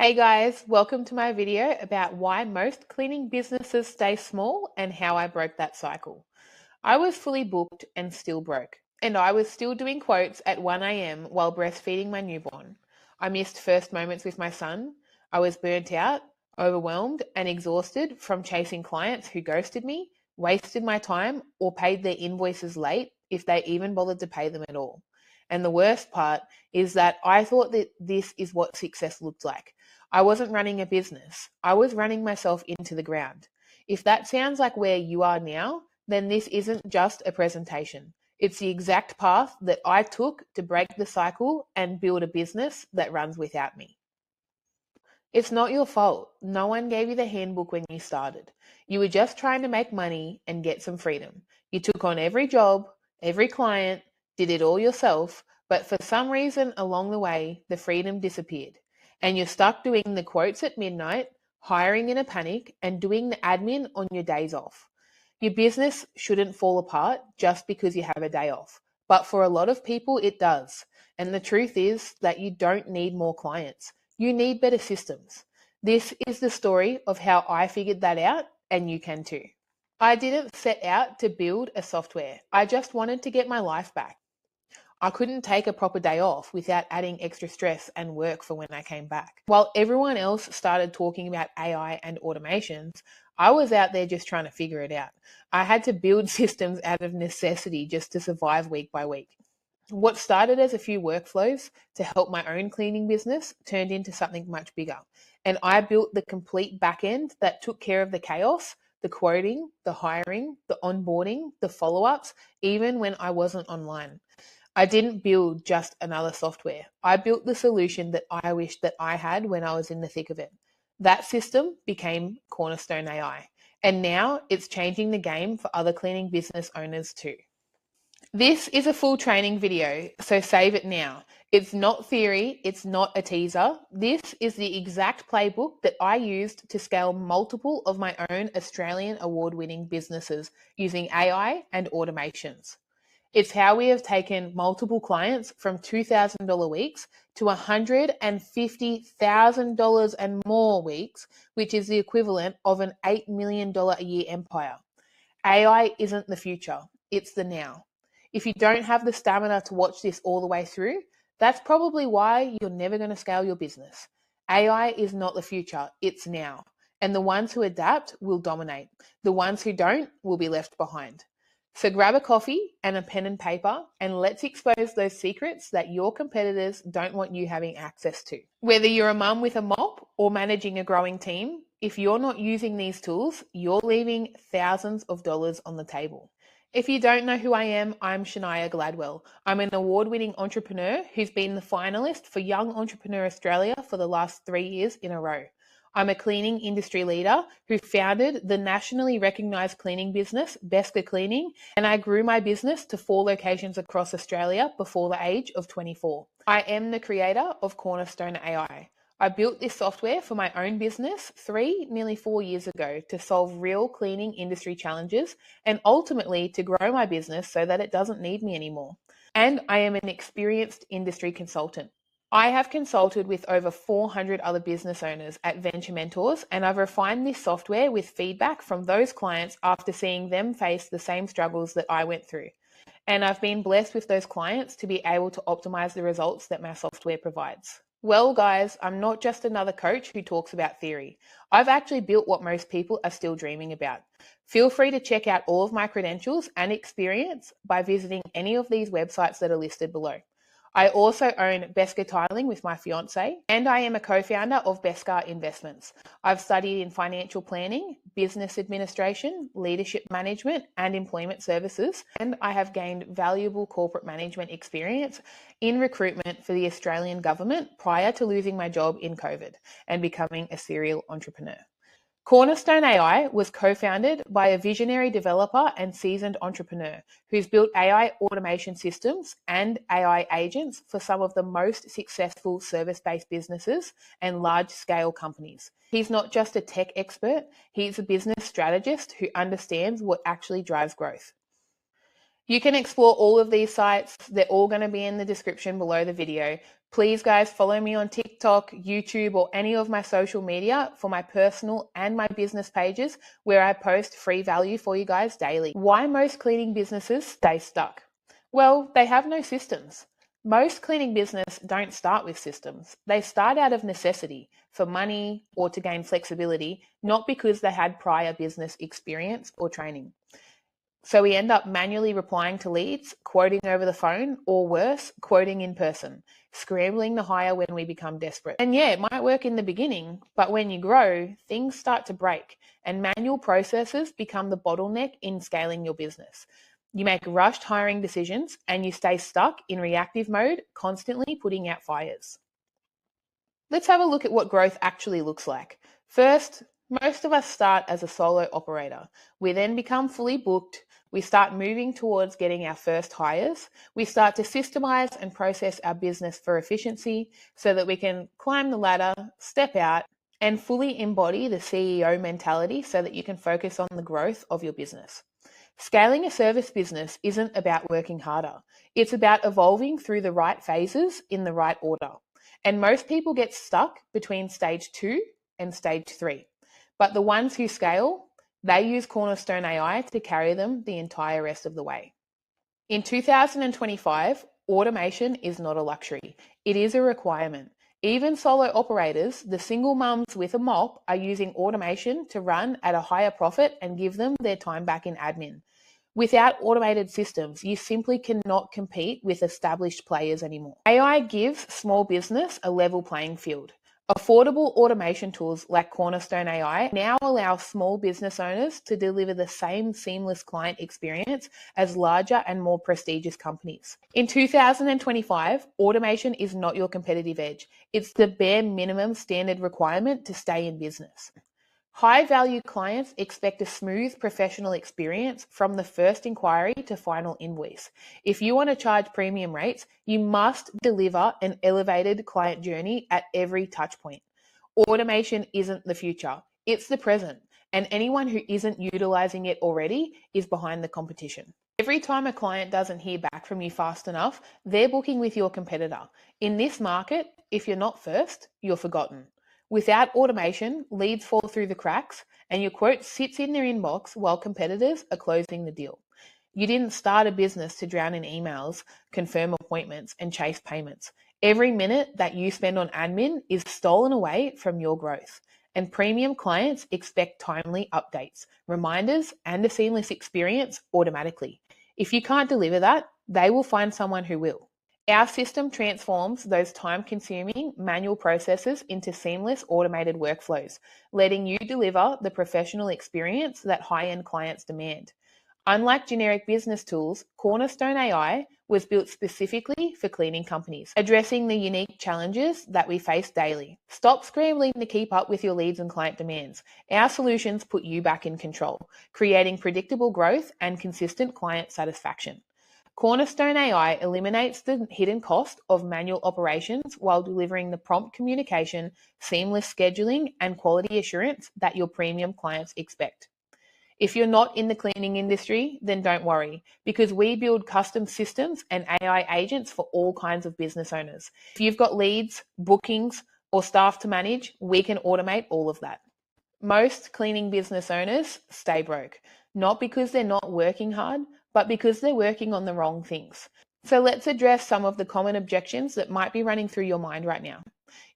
Hey guys, welcome to my video about why most cleaning businesses stay small and how I broke that cycle. I was fully booked and still broke, and I was still doing quotes at 1 a.m. while breastfeeding my newborn. I missed first moments with my son. I was burnt out, overwhelmed, and exhausted from chasing clients who ghosted me, wasted my time, or paid their invoices late if they even bothered to pay them at all. And the worst part is that I thought that this is what success looked like. I wasn't running a business. I was running myself into the ground. If that sounds like where you are now, then this isn't just a presentation. It's the exact path that I took to break the cycle and build a business that runs without me. It's not your fault. No one gave you the handbook when you started. You were just trying to make money and get some freedom. You took on every job, every client, did it all yourself, but for some reason along the way, the freedom disappeared. And you're stuck doing the quotes at midnight, hiring in a panic, and doing the admin on your days off. Your business shouldn't fall apart just because you have a day off. But for a lot of people, it does. And the truth is that you don't need more clients. You need better systems. This is the story of how I figured that out, and you can too. I didn't set out to build a software. I just wanted to get my life back. I couldn't take a proper day off without adding extra stress and work for when I came back. While everyone else started talking about AI and automations, I was out there just trying to figure it out. I had to build systems out of necessity just to survive week by week. What started as a few workflows to help my own cleaning business turned into something much bigger. And I built the complete back end that took care of the chaos, the quoting, the hiring, the onboarding, the follow ups, even when I wasn't online. I didn't build just another software. I built the solution that I wished that I had when I was in the thick of it. That system became Cornerstone AI. And now it's changing the game for other cleaning business owners too. This is a full training video, so save it now. It's not theory, it's not a teaser. This is the exact playbook that I used to scale multiple of my own Australian award-winning businesses using AI and automations. It's how we have taken multiple clients from $2,000 weeks to $150,000 and more weeks, which is the equivalent of an $8 million a year empire. AI isn't the future, it's the now. If you don't have the stamina to watch this all the way through, that's probably why you're never going to scale your business. AI is not the future, it's now. And the ones who adapt will dominate. The ones who don't will be left behind. So grab a coffee and a pen and paper, and let's expose those secrets that your competitors don't want you having access to. Whether you're a mum with a mop or managing a growing team, if you're not using these tools, you're leaving thousands of dollars on the table. If you don't know who I am, I'm Shania Gladwell. I'm an award-winning entrepreneur who's been the finalist for Young Entrepreneur Australia for the last 3 years in a row. I'm a cleaning industry leader who founded the nationally recognized cleaning business, Beska Cleaning, and I grew my business to 4 locations across Australia before the age of 24. I am the creator of Cornerstone AI. I built this software for my own business nearly 4 years ago to solve real cleaning industry challenges and ultimately to grow my business so that it doesn't need me anymore. And I am an experienced industry consultant. I have consulted with over 400 other business owners at Venture Mentors, and I've refined this software with feedback from those clients after seeing them face the same struggles that I went through. And I've been blessed with those clients to be able to optimize the results that my software provides. Well, guys, I'm not just another coach who talks about theory. I've actually built what most people are still dreaming about. Feel free to check out all of my credentials and experience by visiting any of these websites that are listed below. I also own Beska Tiling with my fiance, and I am a co-founder of Beska Investments. I've studied in financial planning, business administration, leadership management, and employment services, and I have gained valuable corporate management experience in recruitment for the Australian government prior to losing my job in COVID and becoming a serial entrepreneur. Cornerstone AI was co-founded by a visionary developer and seasoned entrepreneur who's built AI automation systems and AI agents for some of the most successful service-based businesses and large-scale companies. He's not just a tech expert, he's a business strategist who understands what actually drives growth. You can explore all of these sites. They're all going to be in the description below the video. Please, guys, follow me on TikTok, YouTube, or any of my social media for my personal and my business pages where I post free value for you guys daily. Why most cleaning businesses stay stuck? Well, they have no systems. Most cleaning business don't start with systems. They start out of necessity for money or to gain flexibility, not because they had prior business experience or training. So we end up manually replying to leads, quoting over the phone, or worse, quoting in person, scrambling to hire when we become desperate. And yeah, it might work in the beginning, but when you grow, things start to break and manual processes become the bottleneck in scaling your business. You make rushed hiring decisions and you stay stuck in reactive mode, constantly putting out fires. Let's have a look at what growth actually looks like. First, most of us start as a solo operator. We then become fully booked. We start moving towards getting our first hires. We start to systemize and process our business for efficiency so that we can climb the ladder, step out, and fully embody the CEO mentality so that you can focus on the growth of your business. Scaling a service business isn't about working harder. It's about evolving through the right phases in the right order. And most people get stuck between stage 2 and stage 3. But the ones who scale, they use Cornerstone AI to carry them the entire rest of the way. In 2025, automation is not a luxury. It is a requirement. Even solo operators, the single mums with a mop, are using automation to run at a higher profit and give them their time back in admin. Without automated systems, you simply cannot compete with established players anymore. AI gives small business a level playing field. Affordable automation tools like Cornerstone AI now allow small business owners to deliver the same seamless client experience as larger and more prestigious companies. In 2025, automation is not your competitive edge. It's the bare minimum standard requirement to stay in business. High-value clients expect a smooth professional experience from the first inquiry to final invoice. If you want to charge premium rates, you must deliver an elevated client journey at every touchpoint. Automation isn't the future, it's the present, and anyone who isn't utilizing it already is behind the competition. Every time a client doesn't hear back from you fast enough, they're booking with your competitor. In this market, if you're not first, you're forgotten. Without automation, leads fall through the cracks and your quote sits in their inbox while competitors are closing the deal. You didn't start a business to drown in emails, confirm appointments, and chase payments. Every minute that you spend on admin is stolen away from your growth. And premium clients expect timely updates, reminders, and a seamless experience automatically. If you can't deliver that, they will find someone who will. Our system transforms those time-consuming manual processes into seamless automated workflows, letting you deliver the professional experience that high-end clients demand. Unlike generic business tools, Cornerstone AI was built specifically for cleaning companies, addressing the unique challenges that we face daily. Stop scrambling to keep up with your leads and client demands. Our solutions put you back in control, creating predictable growth and consistent client satisfaction. Cornerstone AI eliminates the hidden cost of manual operations while delivering the prompt communication, seamless scheduling, and quality assurance that your premium clients expect. If you're not in the cleaning industry, then don't worry, because we build custom systems and AI agents for all kinds of business owners. If you've got leads, bookings, or staff to manage, we can automate all of that. Most cleaning business owners stay broke, not because they're not working hard, but because they're working on the wrong things. So let's address some of the common objections that might be running through your mind right now.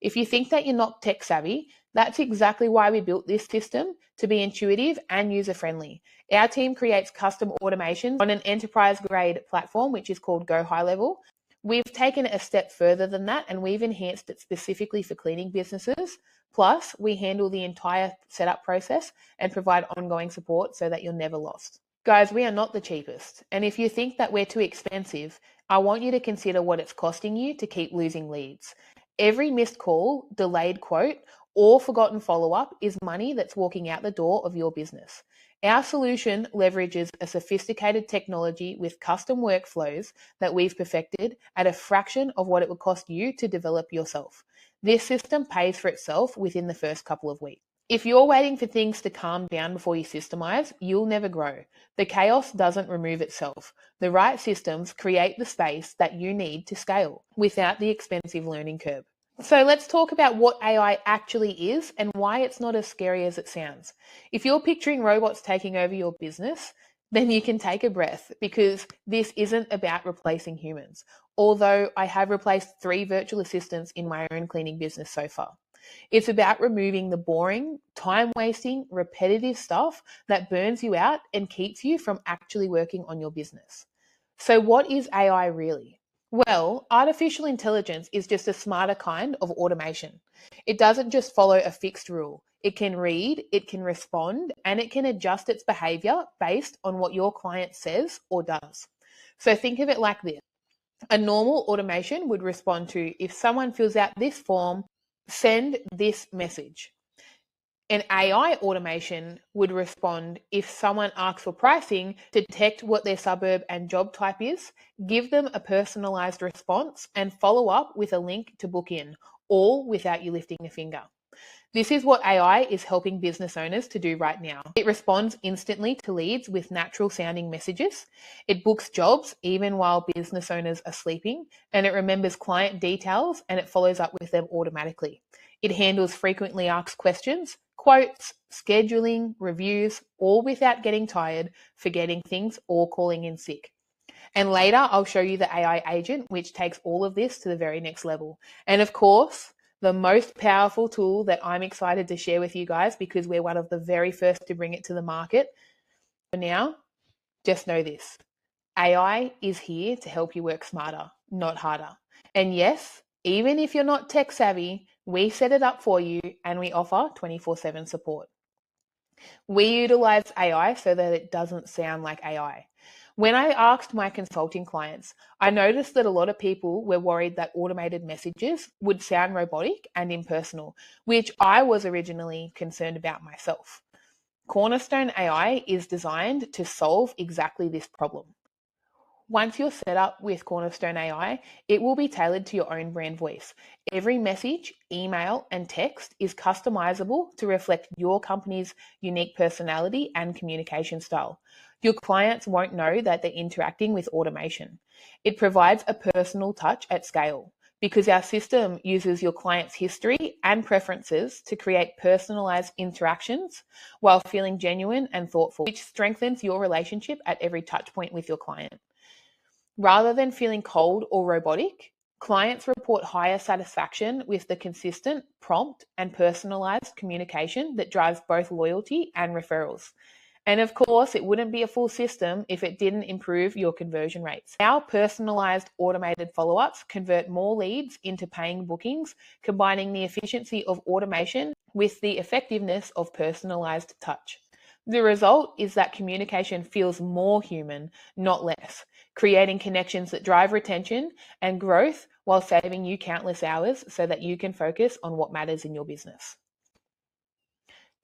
If you think that you're not tech savvy, that's exactly why we built this system, to be intuitive and user-friendly. Our team creates custom automations on an enterprise-grade platform, which is called Go High Level. We've taken it a step further than that, and we've enhanced it specifically for cleaning businesses. Plus, we handle the entire setup process and provide ongoing support so that you're never lost. Guys, we are not the cheapest, and if you think that we're too expensive, I want you to consider what it's costing you to keep losing leads. Every missed call, delayed quote, or forgotten follow-up is money that's walking out the door of your business. Our solution leverages a sophisticated technology with custom workflows that we've perfected at a fraction of what it would cost you to develop yourself. This system pays for itself within the first couple of weeks. If you're waiting for things to calm down before you systemize, you'll never grow. The chaos doesn't remove itself. The right systems create the space that you need to scale without the expensive learning curve. So let's talk about what AI actually is and why it's not as scary as it sounds. If you're picturing robots taking over your business, then you can take a breath, because this isn't about replacing humans. Although I have replaced 3 virtual assistants in my own cleaning business so far. It's about removing the boring, time-wasting, repetitive stuff that burns you out and keeps you from actually working on your business. So what is AI really? Well, artificial intelligence is just a smarter kind of automation. It doesn't just follow a fixed rule. It can read, it can respond, and it can adjust its behavior based on what your client says or does. So think of it like this. A normal automation would respond to, if someone fills out this form, send this message. An AI automation would respond, if someone asks for pricing, detect what their suburb and job type is, give them a personalized response, and follow up with a link to book in, all without you lifting a finger. This is what AI is helping business owners to do right now. It responds instantly to leads with natural sounding messages. It books jobs even while business owners are sleeping, and it remembers client details and it follows up with them automatically. It handles frequently asked questions, quotes, scheduling, reviews, all without getting tired, forgetting things, or calling in sick. And later, I'll show you the AI agent, which takes all of this to the very next level. And of course, the most powerful tool that I'm excited to share with you guys, because we're one of the very first to bring it to the market. For now, just know this. AI is here to help you work smarter, not harder. And yes, even if you're not tech savvy, we set it up for you and we offer 24/7 support. We utilize AI so that it doesn't sound like AI. When I asked my consulting clients, I noticed that a lot of people were worried that automated messages would sound robotic and impersonal, which I was originally concerned about myself. Cornerstone AI is designed to solve exactly this problem. Once you're set up with Cornerstone AI, it will be tailored to your own brand voice. Every message, email, and text is customizable to reflect your company's unique personality and communication style. Your clients won't know that they're interacting with automation. It provides a personal touch at scale, because our system uses your client's history and preferences to create personalized interactions while feeling genuine and thoughtful, which strengthens your relationship at every touch point with your client. Rather than feeling cold or robotic, clients report higher satisfaction with the consistent, prompt, and personalized communication that drives both loyalty and referrals. And of course, it wouldn't be a full system if it didn't improve your conversion rates. Our personalized automated follow-ups convert more leads into paying bookings, combining the efficiency of automation with the effectiveness of personalized touch. The result is that communication feels more human, not less, creating connections that drive retention and growth while saving you countless hours so that you can focus on what matters in your business.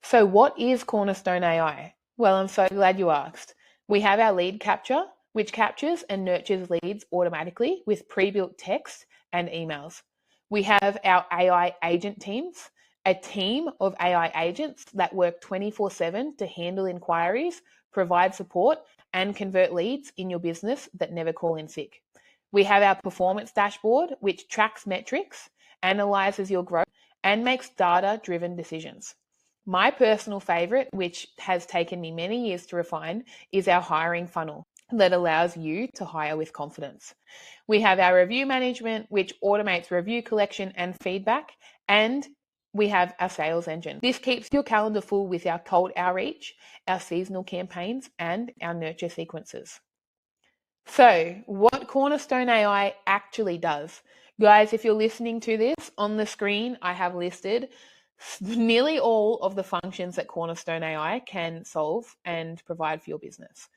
So what is Cornerstone AI? Well, I'm so glad you asked. We have our lead capture, which captures and nurtures leads automatically with pre-built text and emails. We have our AI agent teams, a team of AI agents that work 24/7 to handle inquiries, provide support, and convert leads in your business that never call in sick. We have our performance dashboard, which tracks metrics, analyzes your growth, and makes data-driven decisions. My personal favorite, which has taken me many years to refine, is our hiring funnel that allows you to hire with confidence. We have our review management, which automates review collection and feedback, and we have our sales engine. This keeps your calendar full with our cold outreach, our seasonal campaigns, and our nurture sequences. So, what Cornerstone AI actually does. Guys, if you're listening to this, on the screen I have listed nearly all of the functions that Cornerstone AI can solve and provide for your business.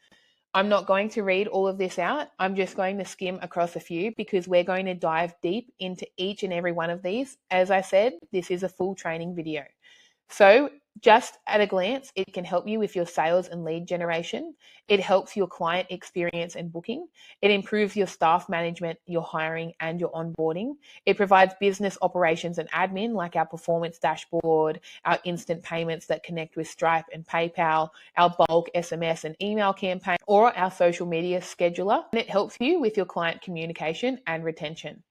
I'm not going to read all of this out. I'm just going to skim across a few because we're going to dive deep into each and every one of these. As I said, this is a full training video. So Just at a glance, it can help you with your sales and lead generation. It helps your client experience and booking. It improves your staff management, your hiring, and your onboarding. It provides business operations and admin like our performance dashboard, our instant payments that connect with Stripe and PayPal, our bulk SMS and email campaign, or our social media scheduler. And it helps you with your client communication and retention.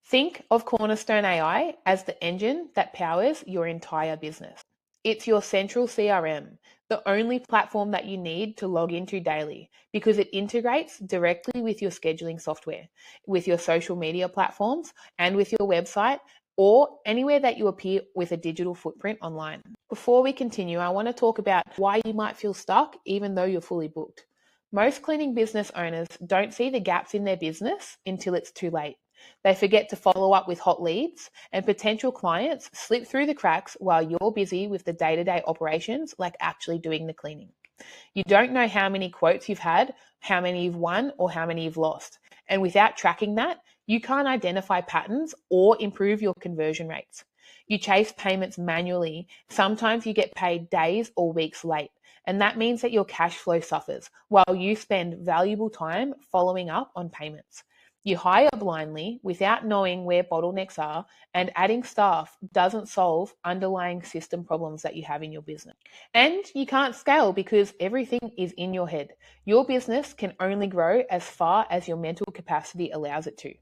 Think of Cornerstone AI as the engine that powers your entire business. It's your central CRM, the only platform that you need to log into daily because it integrates directly with your scheduling software, with your social media platforms, and with your website, or anywhere that you appear with a digital footprint online. Before we continue, I want to talk about why you might feel stuck even though you're fully booked. Most cleaning business owners don't see the gaps in their business until it's too late. They forget to follow up with hot leads, and potential clients slip through the cracks while you're busy with the day-to-day operations, like actually doing the cleaning. You don't know how many quotes you've had, how many you've won, or how many you've lost. And without tracking that, you can't identify patterns or improve your conversion rates. You chase payments manually. Sometimes you get paid days or weeks late. And that means that your cash flow suffers while you spend valuable time following up on payments. You hire blindly without knowing where bottlenecks are, and adding staff doesn't solve underlying system problems that you have in your business. And you can't scale because everything is in your head. Your business can only grow as far as your mental capacity allows it to.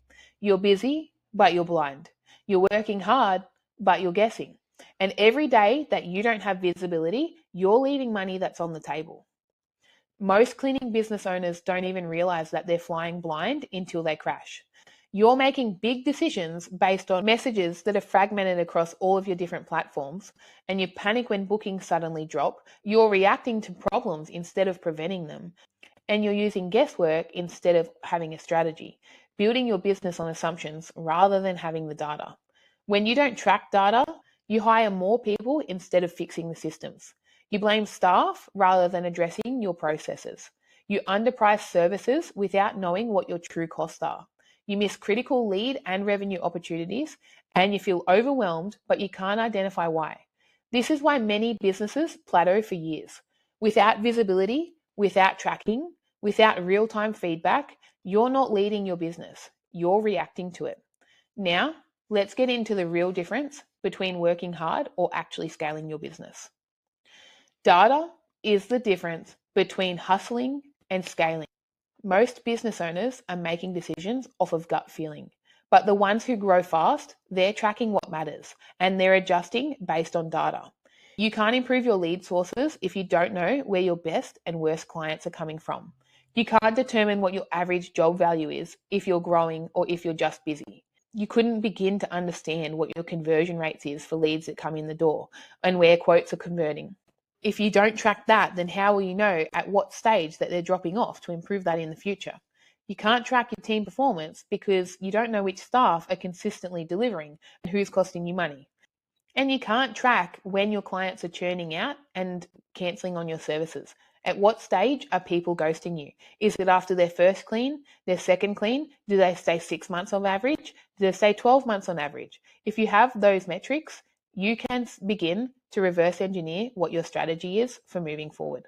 You're busy, but you're blind. You're working hard, but you're guessing. And every day that you don't have visibility, you're leaving money that's on the table. Most cleaning business owners don't even realize that they're flying blind until they crash. You're making big decisions based on messages that are fragmented across all of your different platforms, and you panic when bookings suddenly drop. You're reacting to problems instead of preventing them, and you're using guesswork instead of having a strategy, building your business on assumptions rather than having the data. When you don't track data, you hire more people instead of fixing the systems. You blame staff rather than addressing your processes. You underprice services without knowing what your true costs are. You miss critical lead and revenue opportunities, and you feel overwhelmed, but you can't identify why. This is why many businesses plateau for years. Without visibility, without tracking, without real-time feedback, you're not leading your business. You're reacting to it. Now, let's get into the real difference between working hard or actually scaling your business. Data is the difference between hustling and scaling. Most business owners are making decisions off of gut feeling, but the ones who grow fast, they're tracking what matters and they're adjusting based on data. You can't improve your lead sources if you don't know where your best and worst clients are coming from. You can't determine what your average job value is if you're growing or if you're just busy. You couldn't begin to understand what your conversion rates is for leads that come in the door and where quotes are converting. If you don't track that, then how will you know at what stage that they're dropping off to improve that in the future? You can't track your team performance because you don't know which staff are consistently delivering and who's costing you money. And you can't track when your clients are churning out and cancelling on your services. At what stage are people ghosting you? Is it after their first clean, their second clean? Do they stay 6 months on average? Do they stay 12 months on average? If you have those metrics, you can begin to reverse engineer what your strategy is for moving forward.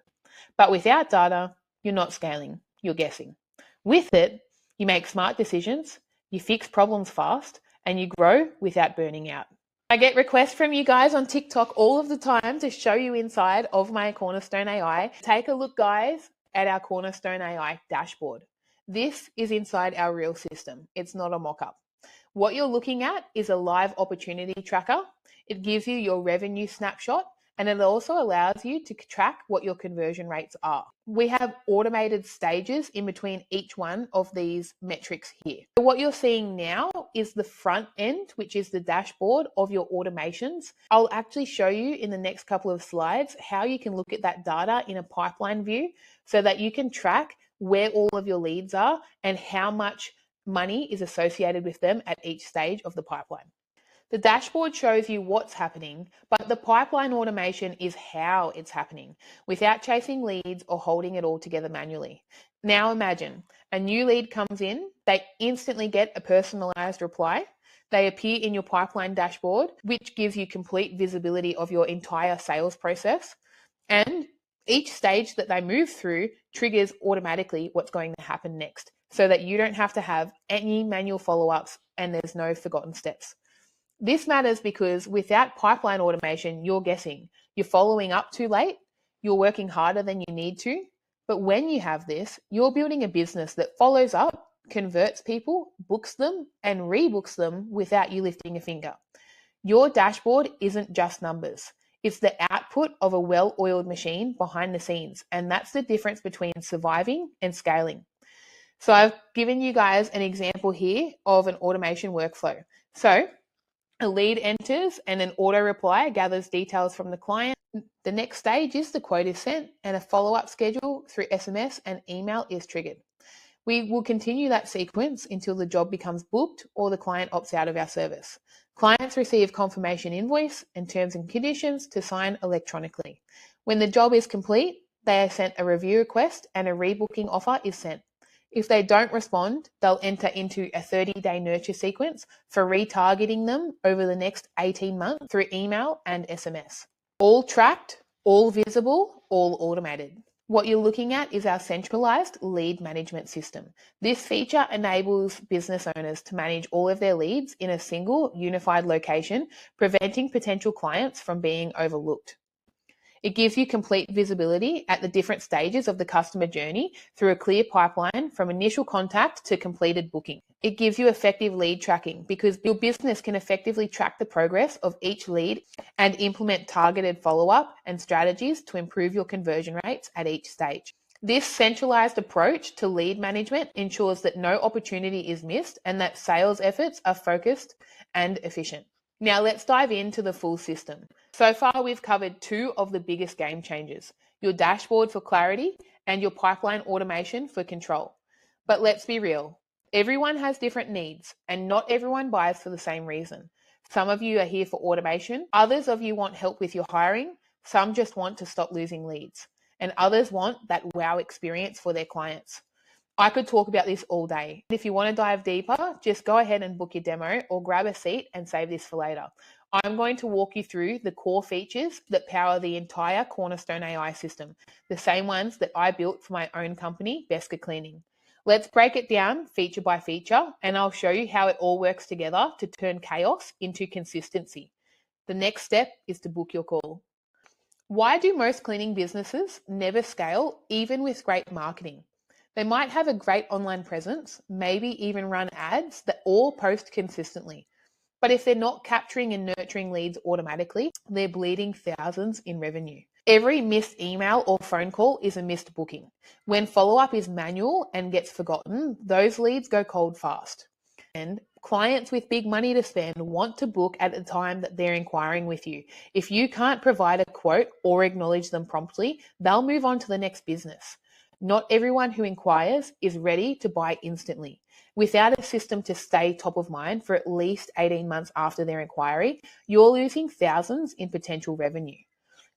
But without data, you're not scaling, you're guessing. With it, you make smart decisions, you fix problems fast, and you grow without burning out. I get requests from you guys on TikTok all of the time to show you inside of my Cornerstone AI. Take a look, guys, at our Cornerstone AI dashboard. This is inside our real system. It's not a mock-up. What you're looking at is a live opportunity tracker. It gives you your revenue snapshot, and it also allows you to track what your conversion rates are. We have automated stages in between each one of these metrics here. So what you're seeing now is the front end, which is the dashboard of your automations. I'll actually show you in the next couple of slides how you can look at that data in a pipeline view so that you can track where all of your leads are and how much money is associated with them at each stage of the pipeline. The dashboard shows you what's happening, but the pipeline automation is how it's happening, without chasing leads or holding it all together manually. Now imagine, a new lead comes in, they instantly get a personalized reply. They appear in your pipeline dashboard, which gives you complete visibility of your entire sales process. And each stage that they move through triggers automatically what's going to happen next, so that you don't have to have any manual follow-ups and there's no forgotten steps. This matters because without pipeline automation, you're guessing. You're following up too late. You're working harder than you need to. But when you have this, you're building a business that follows up, converts people, books them, and rebooks them without you lifting a finger. Your dashboard isn't just numbers. It's the output of a well-oiled machine behind the scenes. And that's the difference between surviving and scaling. So I've given you guys an example here of an automation workflow. So a lead enters and an auto reply gathers details from the client. The next stage is the quote is sent and a follow-up schedule through SMS and email is triggered. We will continue that sequence until the job becomes booked or the client opts out of our service. Clients receive confirmation invoice and terms and conditions to sign electronically. When the job is complete, they are sent a review request and a rebooking offer is sent. If they don't respond, they'll enter into a 30-day nurture sequence for retargeting them over the next 18 months through email and SMS. All tracked, all visible, all automated. What you're looking at is our centralized lead management system. This feature enables business owners to manage all of their leads in a single unified location, preventing potential clients from being overlooked. It gives you complete visibility at the different stages of the customer journey through a clear pipeline from initial contact to completed booking. It gives you effective lead tracking because your business can effectively track the progress of each lead and implement targeted follow-up and strategies to improve your conversion rates at each stage. This centralized approach to lead management ensures that no opportunity is missed and that sales efforts are focused and efficient. Now let's dive into the full system. So far, we've covered two of the biggest game changers, your dashboard for clarity and your pipeline automation for control. But let's be real, everyone has different needs and not everyone buys for the same reason. Some of you are here for automation, others of you want help with your hiring, some just want to stop losing leads, and others want that wow experience for their clients. I could talk about this all day. If you want to dive deeper, just go ahead and book your demo or grab a seat and save this for later. I'm going to walk you through the core features that power the entire Cornerstone AI system, the same ones that I built for my own company, Beska Cleaning. Let's break it down feature by feature, and I'll show you how it all works together to turn chaos into consistency. The next step is to book your call. Why do most cleaning businesses never scale, even with great marketing? They might have a great online presence, maybe even run ads that all post consistently. But if they're not capturing and nurturing leads automatically, they're bleeding thousands in revenue. Every missed email or phone call is a missed booking. When follow-up is manual and gets forgotten, those leads go cold fast. And clients with big money to spend want to book at the time that they're inquiring with you. If you can't provide a quote or acknowledge them promptly, they'll move on to the next business. Not everyone who inquires is ready to buy instantly. Without a system to stay top of mind for at least 18 months after their inquiry, you're losing thousands in potential revenue.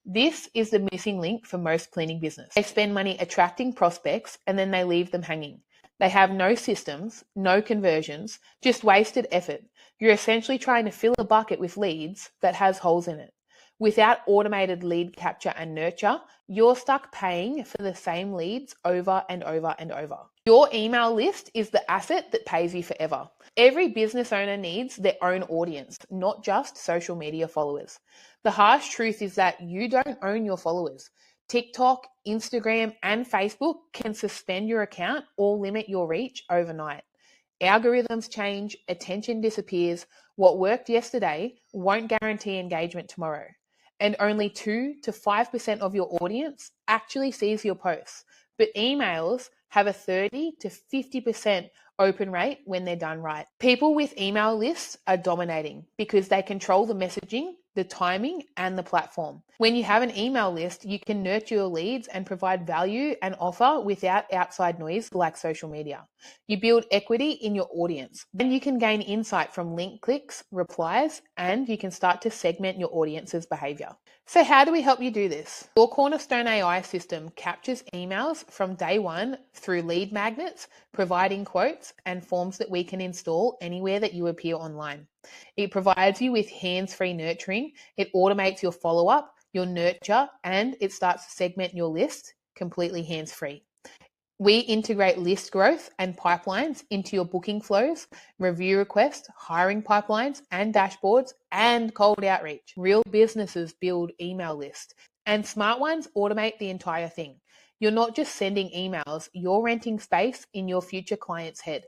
This is the missing link for most cleaning business. They spend money attracting prospects and then they leave them hanging. They have no systems, no conversions, just wasted effort. You're essentially trying to fill a bucket with leads that has holes in it. Without automated lead capture and nurture, you're stuck paying for the same leads over and over and over. Your email list is the asset that pays you forever. Every business owner needs their own audience, not just social media followers. The harsh truth is that you don't own your followers. TikTok, Instagram, and Facebook can suspend your account or limit your reach overnight. Algorithms change, attention disappears. What worked yesterday won't guarantee engagement tomorrow. And only 2 to 5% of your audience actually sees your posts. But emails have a 30 to 50% open rate when they're done right. People with email lists are dominating because they control the messaging, the timing, and the platform. When you have an email list, you can nurture your leads and provide value and offer without outside noise like social media. You build equity in your audience. Then you can gain insight from link clicks, replies, and you can start to segment your audience's behavior. So how do we help you do this? Your Cornerstone AI system captures emails from day one through lead magnets, providing quotes and forms that we can install anywhere that you appear online. It provides you with hands-free nurturing. It automates your follow-up, your nurture, and it starts to segment your list completely hands-free. We integrate list growth and pipelines into your booking flows, review requests, hiring pipelines and dashboards, and cold outreach. Real businesses build email lists, and smart ones automate the entire thing. You're not just sending emails, you're renting space in your future client's head.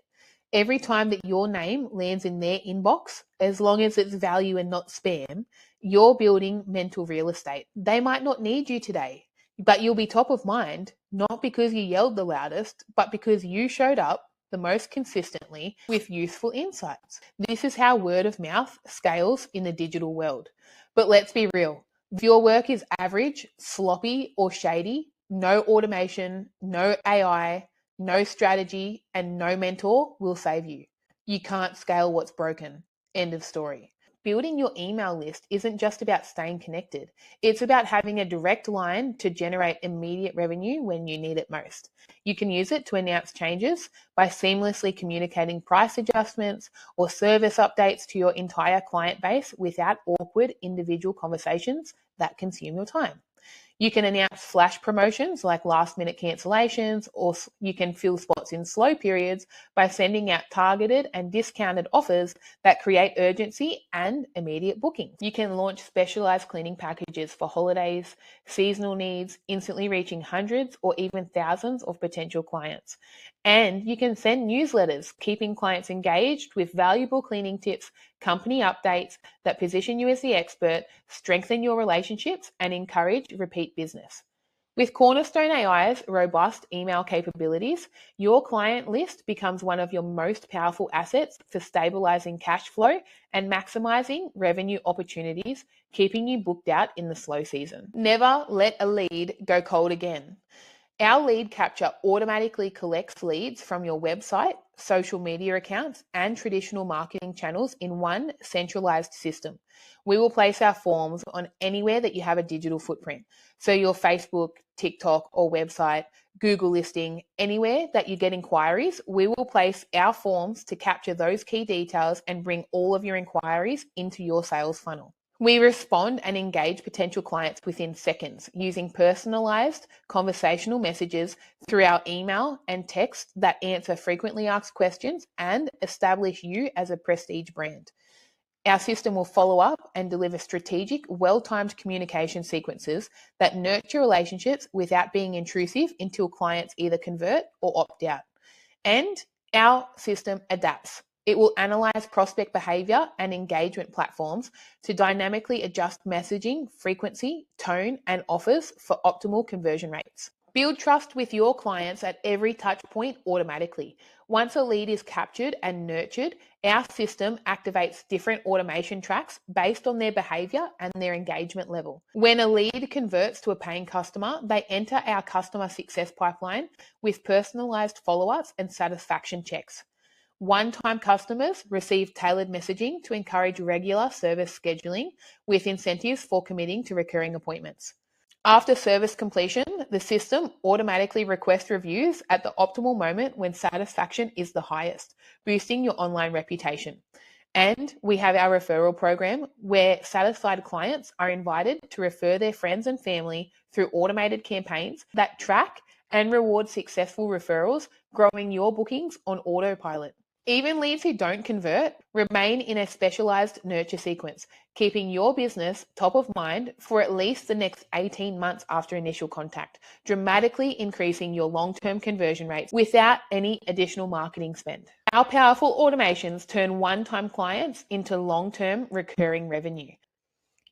Every time that your name lands in their inbox, as long as it's value and not spam, you're building mental real estate. They might not need you today, but you'll be top of mind, not because you yelled the loudest, but because you showed up the most consistently with useful insights. This is how word of mouth scales in the digital world. But let's be real. If your work is average, sloppy, or shady, no automation, no AI, no strategy, and no mentor will save you. You can't scale what's broken. End of story. Building your email list isn't just about staying connected. It's about having a direct line to generate immediate revenue when you need it most. You can use it to announce changes by seamlessly communicating price adjustments or service updates to your entire client base without awkward individual conversations that consume your time. You can announce flash promotions like last minute cancellations, or you can fill spots in slow periods by sending out targeted and discounted offers that create urgency and immediate bookings. You can launch specialized cleaning packages for holidays, seasonal needs, instantly reaching hundreds or even thousands of potential clients. And you can send newsletters, keeping clients engaged with valuable cleaning tips, company updates that position you as the expert, strengthen your relationships, and encourage repeat business. With Cornerstone AI's robust email capabilities, your client list becomes one of your most powerful assets for stabilizing cash flow and maximizing revenue opportunities, keeping you booked out in the slow season. Never let a lead go cold again. Our lead capture automatically collects leads from your website, social media accounts, and traditional marketing channels in one centralized system. We will place our forms on anywhere that you have a digital footprint. So your Facebook, TikTok, or website, Google listing, anywhere that you get inquiries, we will place our forms to capture those key details and bring all of your inquiries into your sales funnel. We respond and engage potential clients within seconds using personalized conversational messages through our email and text that answer frequently asked questions and establish you as a prestige brand. Our system will follow up and deliver strategic, well-timed communication sequences that nurture relationships without being intrusive until clients either convert or opt out. And our system adapts. It will analyze prospect behavior and engagement platforms to dynamically adjust messaging, frequency, tone, and offers for optimal conversion rates. Build trust with your clients at every touch point automatically. Once a lead is captured and nurtured, our system activates different automation tracks based on their behavior and their engagement level. When a lead converts to a paying customer, they enter our customer success pipeline with personalized follow-ups and satisfaction checks. One-time customers receive tailored messaging to encourage regular service scheduling with incentives for committing to recurring appointments. After service completion, the system automatically requests reviews at the optimal moment when satisfaction is the highest, boosting your online reputation. And we have our referral program where satisfied clients are invited to refer their friends and family through automated campaigns that track and reward successful referrals, growing your bookings on autopilot. Even leads who don't convert remain in a specialized nurture sequence, keeping your business top of mind for at least the next 18 months after initial contact, dramatically increasing your long-term conversion rates without any additional marketing spend. Our powerful automations turn one-time clients into long-term recurring revenue.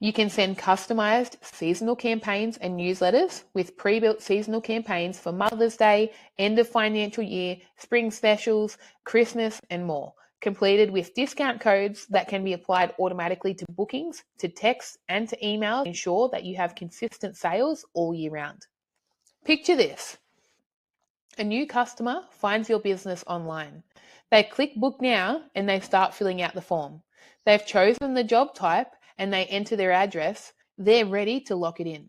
You can send customized seasonal campaigns and newsletters with pre-built seasonal campaigns for Mother's Day, end of financial year, spring specials, Christmas, and more, completed with discount codes that can be applied automatically to bookings, to texts, and to emails to ensure that you have consistent sales all year round. Picture this. A new customer finds your business online. They click book now and they start filling out the form. They've chosen the job type and they enter their address. They're ready to lock it in.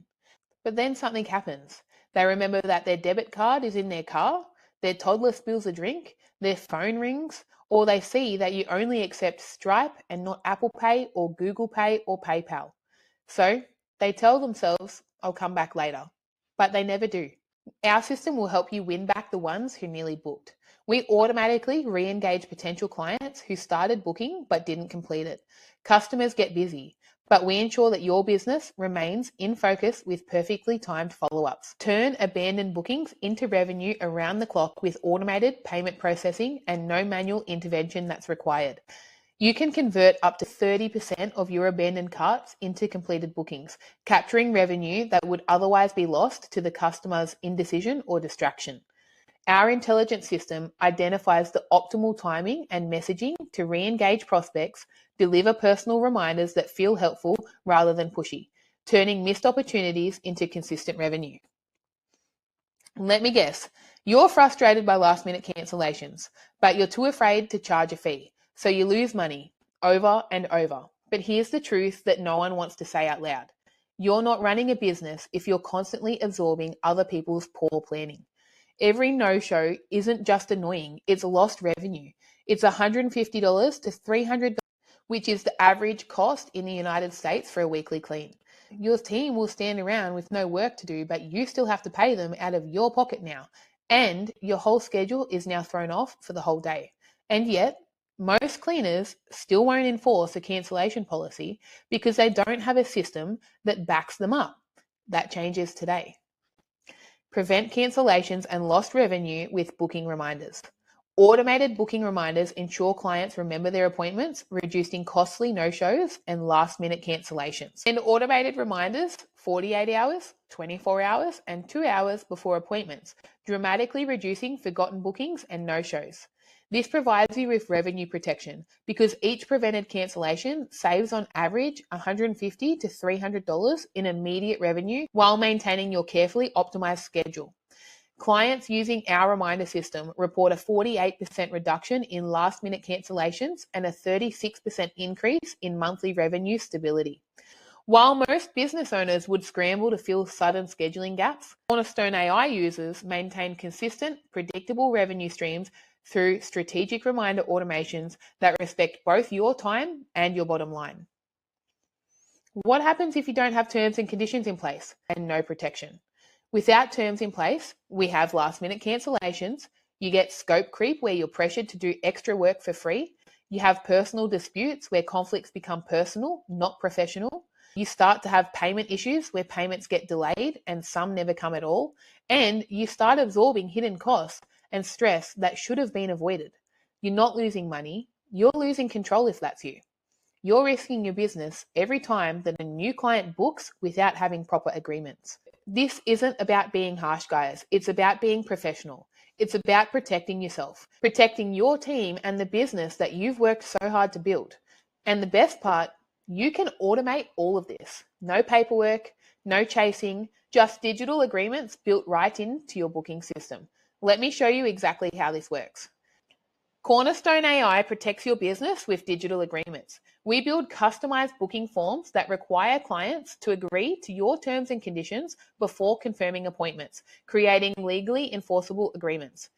But then something happens. They remember that their debit card is in their car, their toddler spills a drink, their phone rings, or they see that you only accept Stripe and not Apple Pay or Google Pay or PayPal. So they tell themselves, I'll come back later, but they never do. Our system will help you win back the ones who nearly booked. We automatically re-engage potential clients who started booking but didn't complete it. Customers get busy, but we ensure that your business remains in focus with perfectly timed follow-ups. Turn abandoned bookings into revenue around the clock with automated payment processing and no manual intervention that's required. You can convert up to 30% of your abandoned carts into completed bookings, capturing revenue that would otherwise be lost to the customer's indecision or distraction. Our intelligent system identifies the optimal timing and messaging to re-engage prospects, deliver personal reminders that feel helpful rather than pushy, turning missed opportunities into consistent revenue. Let me guess, you're frustrated by last-minute cancellations, but you're too afraid to charge a fee, so you lose money over and over. But here's the truth that no one wants to say out loud. You're not running a business if you're constantly absorbing other people's poor planning. Every no-show isn't just annoying, it's lost revenue. It's $150 to $300, which is the average cost in the United States for a weekly clean. Your team will stand around with no work to do, but you still have to pay them out of your pocket now. And your whole schedule is now thrown off for the whole day. And yet, most cleaners still won't enforce a cancellation policy because they don't have a system that backs them up. That changes today. Prevent cancellations and lost revenue with booking reminders. Automated booking reminders ensure clients remember their appointments, reducing costly no-shows and last-minute cancellations. And automated reminders 48 hours, 24 hours, and 2 hours before appointments, dramatically reducing forgotten bookings and no-shows. This provides you with revenue protection because each prevented cancellation saves on average $150 to $300 in immediate revenue while maintaining your carefully optimized schedule. Clients using our reminder system report a 48% reduction in last-minute cancellations and a 36% increase in monthly revenue stability. While most business owners would scramble to fill sudden scheduling gaps, Cornerstone AI users maintain consistent, predictable revenue streams through strategic reminder automations that respect both your time and your bottom line. What happens if you don't have terms and conditions in place and no protection? Without terms in place, we have last-minute cancellations, you get scope creep where you're pressured to do extra work for free, you have personal disputes where conflicts become personal, not professional, you start to have payment issues where payments get delayed and some never come at all, and you start absorbing hidden costs and stress that should have been avoided. You're not losing money, you're losing control if that's you. You're risking your business every time that a new client books without having proper agreements. This isn't about being harsh, guys. It's about being professional. It's about protecting yourself, protecting your team and the business that you've worked so hard to build. And the best part, you can automate all of this. No paperwork, no chasing, just digital agreements built right into your booking system. Let me show you exactly how this works. Cornerstone AI protects your business with digital agreements. We build customized booking forms that require clients to agree to your terms and conditions before confirming appointments, creating legally enforceable agreements.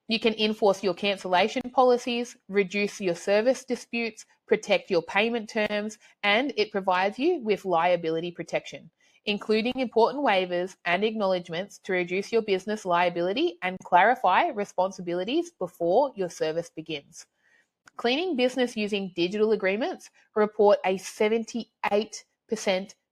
You can enforce your cancellation policies, reduce your service disputes, protect your payment terms, and it provides you with liability protection, including important waivers and acknowledgements to reduce your business liability and clarify responsibilities before your service begins. Cleaning business using digital agreements report a 78%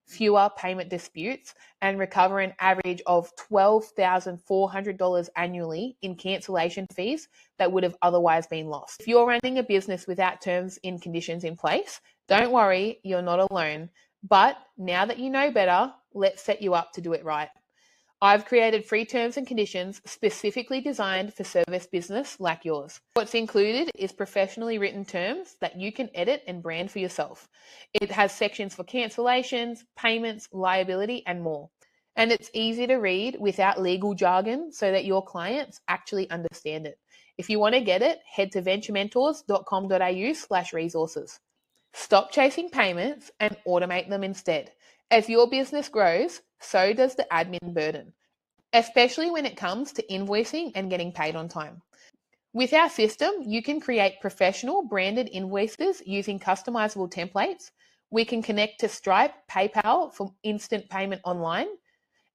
fewer payment disputes and recover an average of $12,400 annually in cancellation fees that would have otherwise been lost. If you're running a business without terms and conditions in place, don't worry, you're not alone. But now that you know better, let's set you up to do it right. I've created free terms and conditions specifically designed for service business like yours. What's included is professionally written terms that you can edit and brand for yourself. It has sections for cancellations, payments, liability, and more. And it's easy to read without legal jargon so that your clients actually understand it. If you want to get it, head to venturementors.com.au/resources. Stop chasing payments and automate them instead. As your business grows, so does the admin burden, especially when it comes to invoicing and getting paid on time. With our system, you can create professional branded invoices using customizable templates. We can connect to Stripe, PayPal for instant payment online,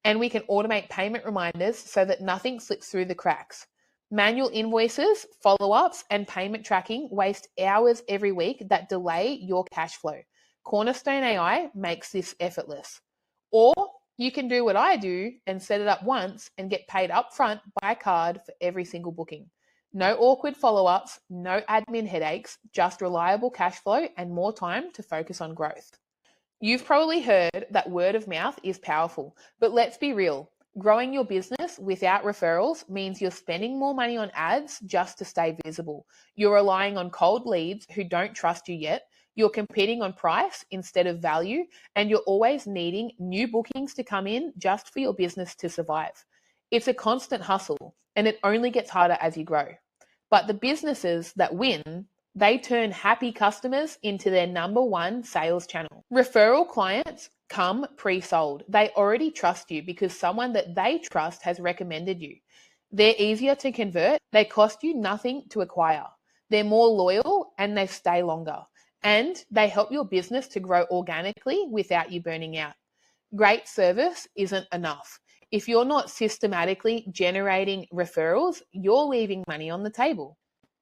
and we can automate payment reminders so that nothing slips through the cracks. Manual invoices, follow-ups, and payment tracking waste hours every week that delay your cash flow. Cornerstone AI makes this effortless. Or you can do what I do and set it up once and get paid upfront by card for every single booking. No awkward follow-ups, no admin headaches, just reliable cash flow and more time to focus on growth. You've probably heard that word of mouth is powerful, but let's be real. Growing your business without referrals means you're spending more money on ads just to stay visible. You're relying on cold leads who don't trust you yet. You're competing on price instead of value, and you're always needing new bookings to come in just for your business to survive. It's a constant hustle, and it only gets harder as you grow. But the businesses that win, they turn happy customers into their number one sales channel. Referral clients come pre-sold. They already trust you because someone that they trust has recommended you. They're easier to convert. They cost you nothing to acquire. They're more loyal and they stay longer. And they help your business to grow organically without you burning out. Great service isn't enough. If you're not systematically generating referrals, you're leaving money on the table.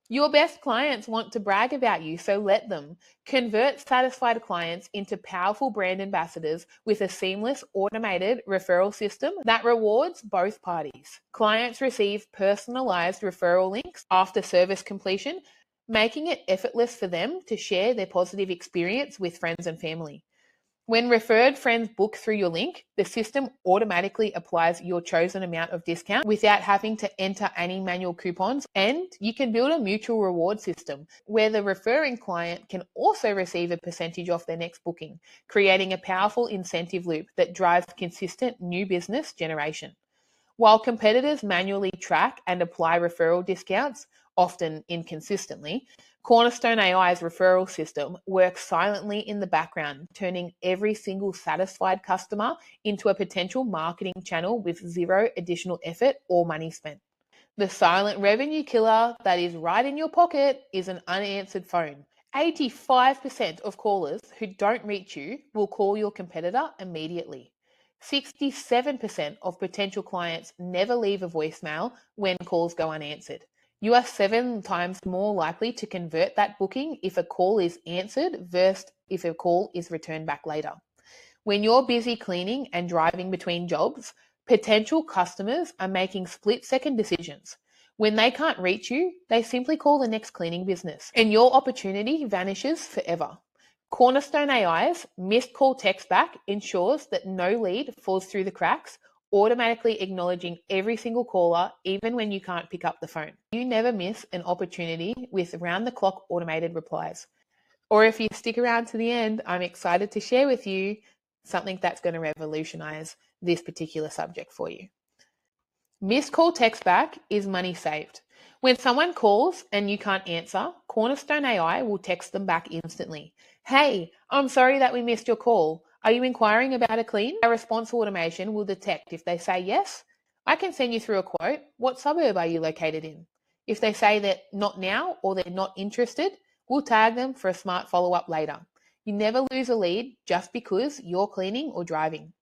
Your best clients want to brag about you, so let them. Convert satisfied clients into powerful brand ambassadors with a seamless automated referral system that rewards both parties. Clients receive personalized referral links after service completion, making it effortless for them to share their positive experience with friends and family. When referred friends book through your link, the system automatically applies your chosen amount of discount without having to enter any manual coupons. And you can build a mutual reward system where the referring client can also receive a percentage off their next booking, creating a powerful incentive loop that drives consistent new business generation. While competitors manually track and apply referral discounts, often inconsistently, Cornerstone AI's referral system works silently in the background, turning every single satisfied customer into a potential marketing channel with zero additional effort or money spent. The silent revenue killer that is right in your pocket is an unanswered phone. 85% of callers who don't reach you will call your competitor immediately. 67% of potential clients never leave a voicemail when calls go unanswered. You are 7 times more likely to convert that booking if a call is answered versus if a call is returned back later. When you're busy cleaning and driving between jobs, potential customers are making split-second decisions. When they can't reach you, they simply call the next cleaning business, and your opportunity vanishes forever. Cornerstone AI's missed call text back ensures that no lead falls through the cracks, automatically acknowledging every single caller, even when you can't pick up the phone. You never miss an opportunity with round-the-clock automated replies. Or if you stick around to the end, I'm excited to share with you something that's going to revolutionize this particular subject for you. Missed call text back is money saved. When someone calls and you can't answer, Cornerstone AI will text them back instantly. Hey, I'm sorry that we missed your call. Are you inquiring about a clean? Our response automation will detect if they say yes. I can send you through a quote. What suburb are you located in? If they say that not now or they're not interested, we'll tag them for a smart follow-up later. You never lose a lead just because you're cleaning or driving.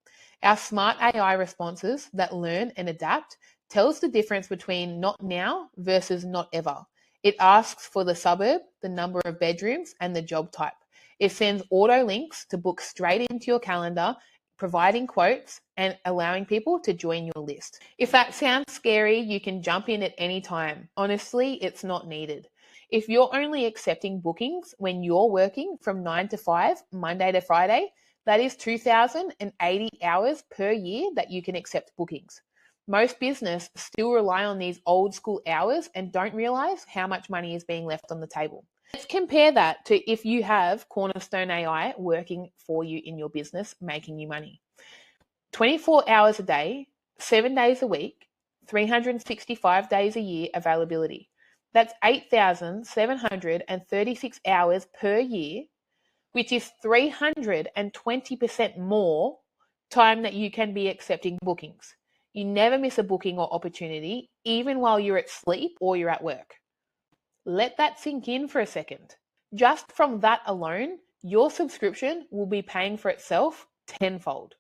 Our smart AI responses that learn and adapt tells the difference between not now versus not ever. It asks for the suburb, the number of bedrooms, and the job type. It sends auto links to book straight into your calendar, providing quotes and allowing people to join your list. If that sounds scary, you can jump in at any time. Honestly, it's not needed. If you're only accepting bookings when you're working from 9 to 5, Monday to Friday, that is 2,080 hours per year that you can accept bookings. Most business still rely on these old school hours and don't realize how much money is being left on the table. Let's compare that to if you have Cornerstone AI working for you in your business, making you money. 24 hours a day, 7 days a week, 365 days a year availability. That's 8,736 hours per year, which is 320% more time that you can be accepting bookings. You never miss a booking or opportunity, even while you're at sleep or you're at work. Let that sink in for a second. Just from that alone, your subscription will be paying for itself tenfold.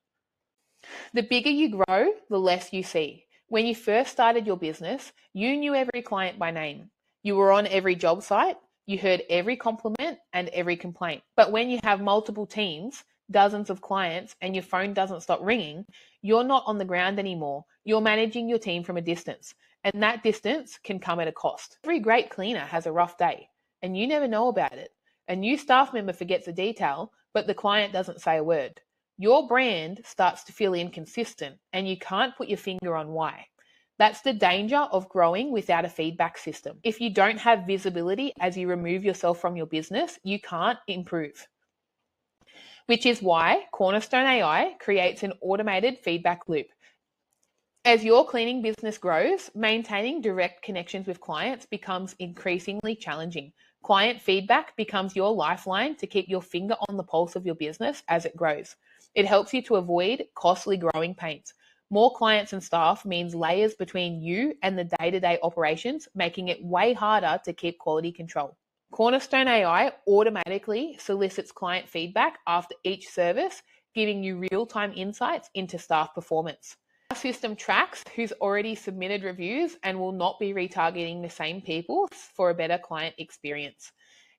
The bigger you grow, the less you see. When you first started your business, you knew every client by name. You were on every job site, you heard every compliment and every complaint. But when you have multiple teams, dozens of clients, and your phone doesn't stop ringing, you're not on the ground anymore. You're managing your team from a distance, and that distance can come at a cost. Every great cleaner has a rough day, and you never know about it. A new staff member forgets a detail, but the client doesn't say a word. Your brand starts to feel inconsistent, and you can't put your finger on why. That's the danger of growing without a feedback system. If you don't have visibility as you remove yourself from your business, you can't improve. Which is why Cornerstone AI creates an automated feedback loop. As your cleaning business grows, maintaining direct connections with clients becomes increasingly challenging. Client feedback becomes your lifeline to keep your finger on the pulse of your business as it grows. It helps you to avoid costly growing pains. More clients and staff means layers between you and the day-to-day operations, making it way harder to keep quality control. Cornerstone AI automatically solicits client feedback after each service, giving you real-time insights into staff performance. Our system tracks who's already submitted reviews and will not be retargeting the same people for a better client experience.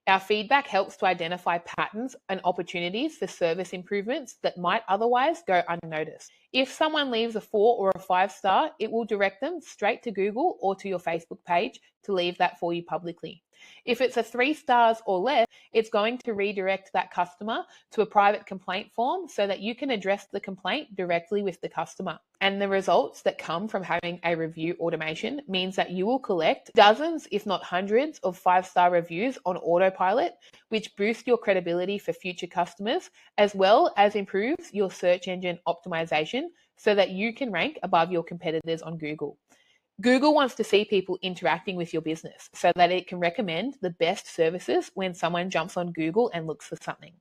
Our feedback helps to identify patterns and opportunities for service improvements that might otherwise go unnoticed. If someone leaves a 4 or a 5-star, it will direct them straight to Google or to your Facebook page to leave that for you publicly. If it's a 3 stars or less, it's going to redirect that customer to a private complaint form so that you can address the complaint directly with the customer. And the results that come from having a review automation means that you will collect dozens, if not hundreds, of 5-star reviews on autopilot, which boosts your credibility for future customers, as well as improves your search engine optimization so that you can rank above your competitors on Google. Google wants to see people interacting with your business so that it can recommend the best services when someone jumps on Google and looks for something.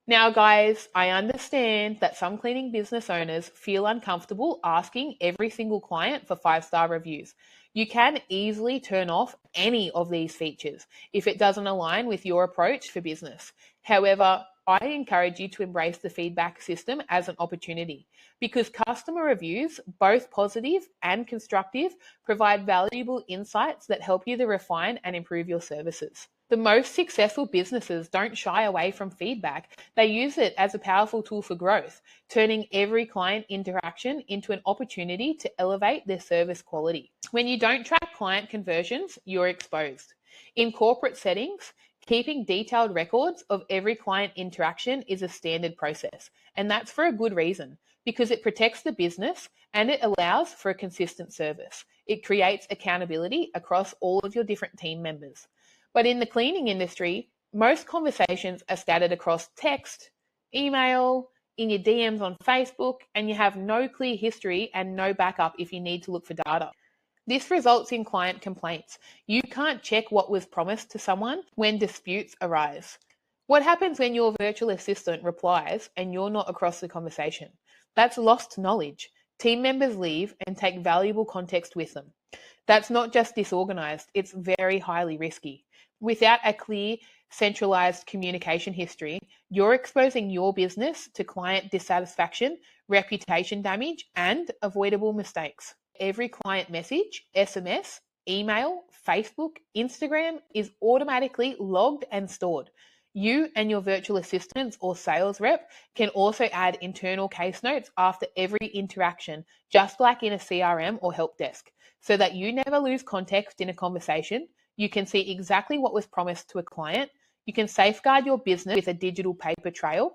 Now, guys, I understand that some cleaning business owners feel uncomfortable asking every single client for 5-star reviews. You can easily turn off any of these features if it doesn't align with your approach for business. However, I encourage you to embrace the feedback system as an opportunity because customer reviews, both positive and constructive, provide valuable insights that help you to refine and improve your services. The most successful businesses don't shy away from feedback. They use it as a powerful tool for growth, turning every client interaction into an opportunity to elevate their service quality. When you don't track client conversions, you're exposed. In corporate settings, keeping detailed records of every client interaction is a standard process, and that's for a good reason, because it protects the business and it allows for a consistent service. It creates accountability across all of your different team members. But in the cleaning industry, most conversations are scattered across text, email, in your DMs on Facebook, and you have no clear history and no backup if you need to look for data. This results in client complaints. You can't check what was promised to someone when disputes arise. What happens when your virtual assistant replies and you're not across the conversation? That's lost knowledge. Team members leave and take valuable context with them. That's not just disorganized, it's very highly risky. Without a clear, centralized communication history, you're exposing your business to client dissatisfaction, reputation damage, and avoidable mistakes. Every client message, SMS, email, Facebook, Instagram is automatically logged and stored. You and your virtual assistants or sales rep can also add internal case notes after every interaction, just like in a CRM or help desk, so that you never lose context in a conversation. You can see exactly what was promised to a client. You can safeguard your business with a digital paper trail.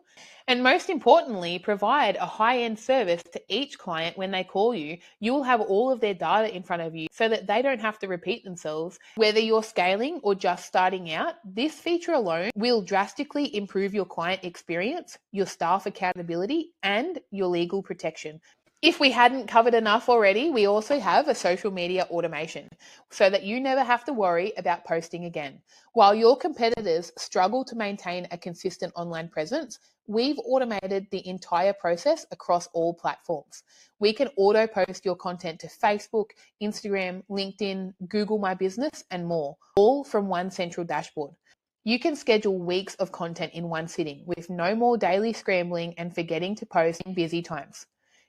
And most importantly, provide a high-end service to each client when they call you. You will have all of their data in front of you so that they don't have to repeat themselves. Whether you're scaling or just starting out, this feature alone will drastically improve your client experience, your staff accountability, and your legal protection. If we hadn't covered enough already, we also have a social media automation so that you never have to worry about posting again. While your competitors struggle to maintain a consistent online presence, we've automated the entire process across all platforms. We can auto post your content to Facebook, Instagram, LinkedIn, Google My Business, and more, all from one central dashboard. You can schedule weeks of content in one sitting with no more daily scrambling and forgetting to post in busy times.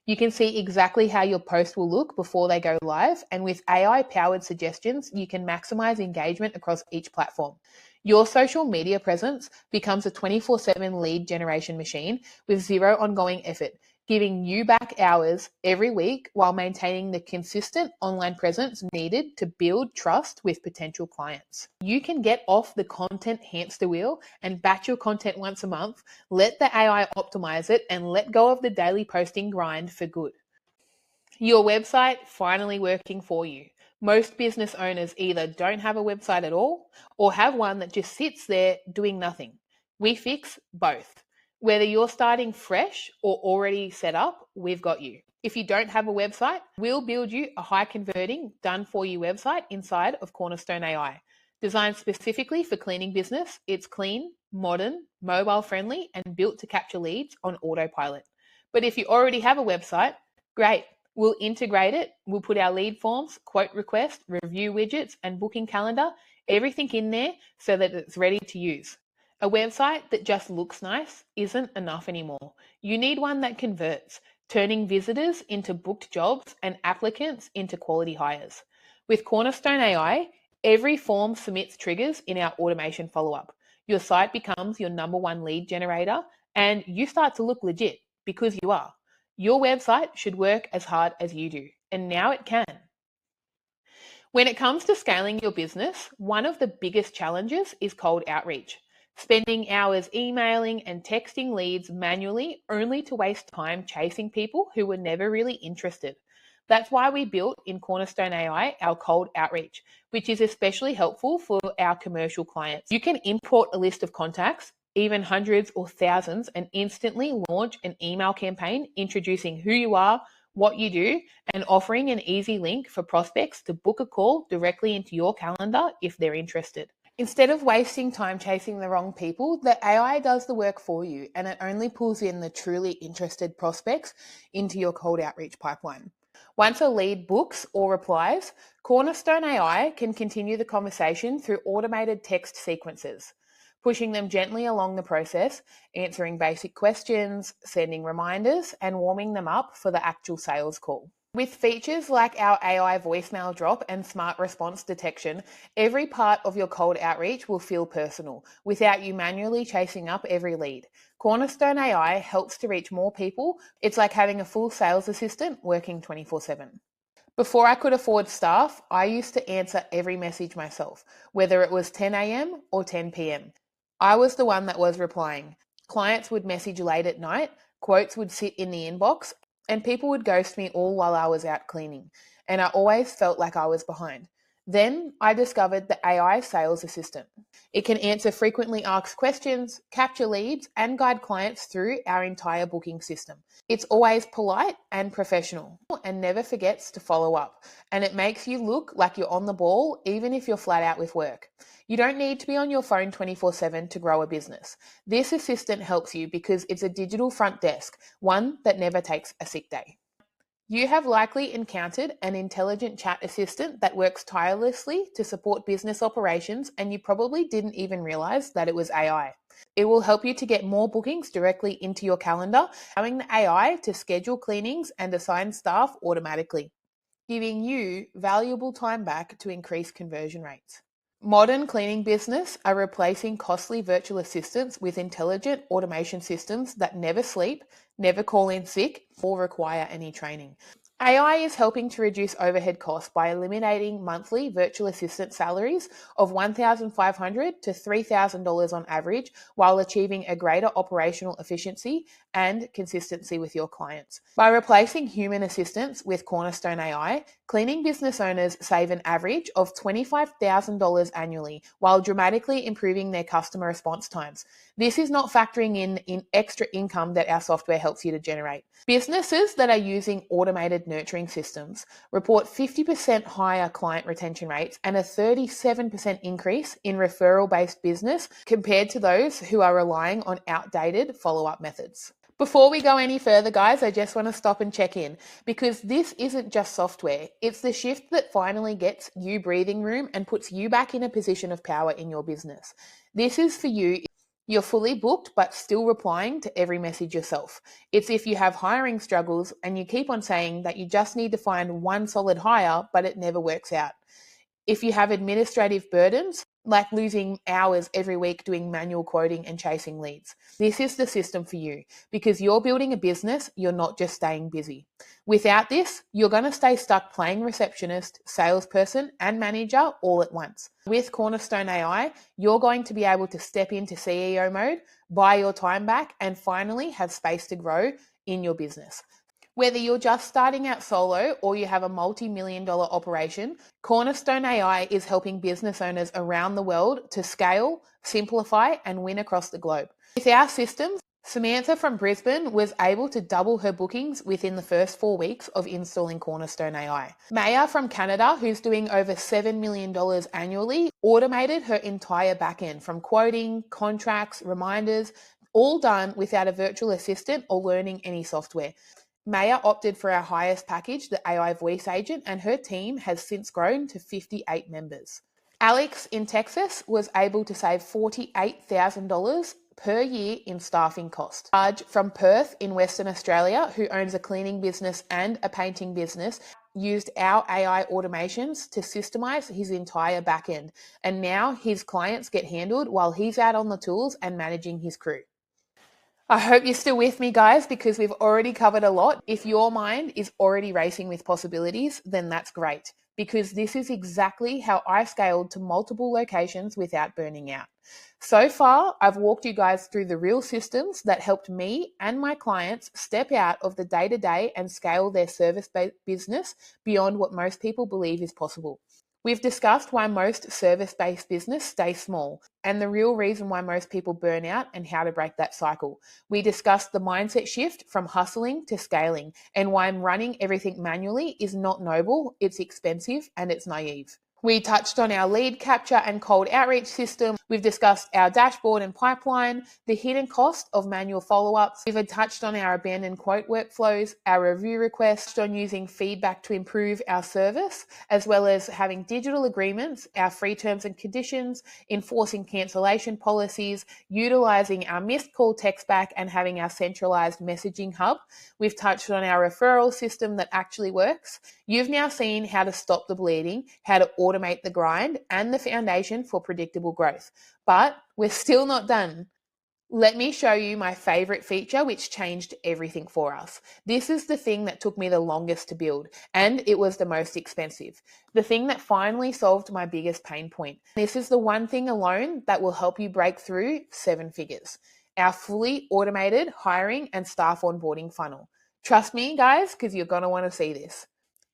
You can see exactly how your post will look before they go live, and with AI-powered suggestions, you can maximize engagement across each platform. Your social media presence becomes a 24/7 lead generation machine with zero ongoing effort, giving you back hours every week while maintaining the consistent online presence needed to build trust with potential clients. You can get off the content hamster wheel and batch your content once a month, let the AI optimize it, and let go of the daily posting grind for good. Your website finally working for you. Most business owners either don't have a website at all or have one that just sits there doing nothing. We fix both. Whether you're starting fresh or already set up, we've got you. If you don't have a website, we'll build you a high converting, done for you website inside of Cornerstone AI. Designed specifically for cleaning business, it's clean, modern, mobile friendly, and built to capture leads on autopilot. But if you already have a website, great. We'll integrate it. We'll put our lead forms, quote request, review widgets, and booking calendar, everything in there so that it's ready to use. A website that just looks nice isn't enough anymore. You need one that converts, turning visitors into booked jobs and applicants into quality hires. With Cornerstone AI, every form submits triggers in our automation follow-up. Your site becomes your number one lead generator, and you start to look legit because you are. Your website should work as hard as you do, and now it can. When it comes to scaling your business, one of the biggest challenges is cold outreach. Spending hours emailing and texting leads manually only to waste time chasing people who were never really interested. That's why we built in Cornerstone AI our cold outreach, which is especially helpful for our commercial clients. You can import a list of contacts, even hundreds or thousands, and instantly launch an email campaign introducing who you are, what you do, and offering an easy link for prospects to book a call directly into your calendar if they're interested. Instead of wasting time chasing the wrong people, the AI does the work for you, and it only pulls in the truly interested prospects into your cold outreach pipeline. Once a lead books or replies, Cornerstone AI can continue the conversation through automated text sequences, pushing them gently along the process, answering basic questions, sending reminders, and warming them up for the actual sales call. With features like our AI voicemail drop and smart response detection, every part of your cold outreach will feel personal without you manually chasing up every lead. Cornerstone AI helps to reach more people. It's like having a full sales assistant working 24/7. Before I could afford staff, I used to answer every message myself, whether it was 10 a.m. or 10 p.m. I was the one that was replying. Clients would message late at night, quotes would sit in the inbox, and people would ghost me all while I was out cleaning. And I always felt like I was behind. Then I discovered the AI sales assistant. It can answer frequently asked questions, capture leads, and guide clients through our entire booking system. It's always polite and professional and never forgets to follow up. And it makes you look like you're on the ball even if you're flat out with work. You don't need to be on your phone 24/7 to grow a business. This assistant helps you because it's a digital front desk, one that never takes a sick day. You have likely encountered an intelligent chat assistant that works tirelessly to support business operations, and you probably didn't even realize that it was AI. It will help you to get more bookings directly into your calendar, allowing the AI to schedule cleanings and assign staff automatically, giving you valuable time back to increase conversion rates. Modern cleaning business are replacing costly virtual assistants with intelligent automation systems that never sleep, never call in sick, or require any training. AI is helping to reduce overhead costs by eliminating monthly virtual assistant salaries of $1,500 to $3,000 on average, while achieving a greater operational efficiency and consistency with your clients. By replacing human assistants with Cornerstone AI, cleaning business owners save an average of $25,000 annually while dramatically improving their customer response times. This is not factoring in extra income that our software helps you to generate. Businesses that are using automated nurturing systems report 50% higher client retention rates and a 37% increase in referral-based business compared to those who are relying on outdated follow-up methods. Before we go any further, guys, I just want to stop and check in because this isn't just software. It's the shift that finally gets you breathing room and puts you back in a position of power in your business. This is for you. You're fully booked, but still replying to every message yourself. It's if you have hiring struggles and you keep on saying that you just need to find one solid hire, but it never works out. If you have administrative burdens, like losing hours every week doing manual quoting and chasing leads, this is the system for you because you're building a business, you're not just staying busy. Without this, you're going to stay stuck playing receptionist, salesperson, and manager all at once. With Cornerstone AI, you're going to be able to step into CEO mode, buy your time back, and finally have space to grow in your business. Whether you're just starting out solo or you have a multi-million-dollar operation, Cornerstone AI is helping business owners around the world to scale, simplify, and win across the globe. With our systems, Samantha from Brisbane was able to double her bookings within the first 4 weeks of installing Cornerstone AI. Maya from Canada, who's doing over $7 million annually, automated her entire backend from quoting, contracts, reminders, all done without a virtual assistant or learning any software. Maya opted for our highest package, the AI Voice Agent, and her team has since grown to 58 members. Alex in Texas was able to save $48,000 per year in staffing cost. Raj from Perth in Western Australia, who owns a cleaning business and a painting business, used our AI automations to systemize his entire backend, and now his clients get handled while he's out on the tools and managing his crew. I hope you're still with me, guys, because we've already covered a lot. If your mind is already racing with possibilities, then that's great, because this is exactly how I scaled to multiple locations without burning out. So far, I've walked you guys through the real systems that helped me and my clients step out of the day-to-day and scale their service-based business beyond what most people believe is possible. We've discussed why most service-based business stay small and the real reason why most people burn out and how to break that cycle. We discussed the mindset shift from hustling to scaling and why running everything manually is not noble, it's expensive, and it's naive. We touched on our lead capture and cold outreach system. We've discussed our dashboard and pipeline, the hidden cost of manual follow-ups. We've touched on our abandoned quote workflows, our review requests, on using feedback to improve our service, as well as having digital agreements, our free terms and conditions, enforcing cancellation policies, utilizing our missed call text back, and having our centralized messaging hub. We've touched on our referral system that actually works. You've now seen how to stop the bleeding, how to automate the grind, and the foundation for predictable growth. But we're still not done. Let me show you my favorite feature, which changed everything for us. This is the thing that took me the longest to build, and it was the most expensive. The thing that finally solved my biggest pain point. This is the one thing alone that will help you break through 7 figures. Our fully automated hiring and staff onboarding funnel. Trust me, guys, because you're going to want to see this.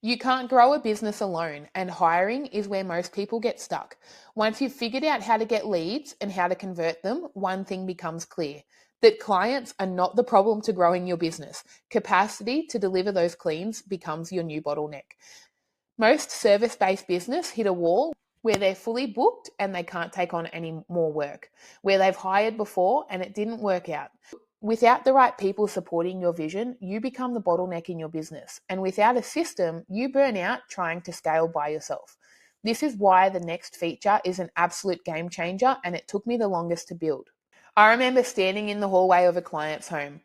You can't grow a business alone, and hiring is where most people get stuck. Once you've figured out how to get leads and how to convert them, one thing becomes clear: that clients are not the problem to growing your business. Capacity to deliver those cleans becomes your new bottleneck. Most service-based business hit a wall where they're fully booked and they can't take on any more work, where they've hired before and it didn't work out. Without the right people supporting your vision, you become the bottleneck in your business. And without a system, you burn out trying to scale by yourself. This is why the next feature is an absolute game changer, and it took me the longest to build. I remember standing in the hallway of a client's home.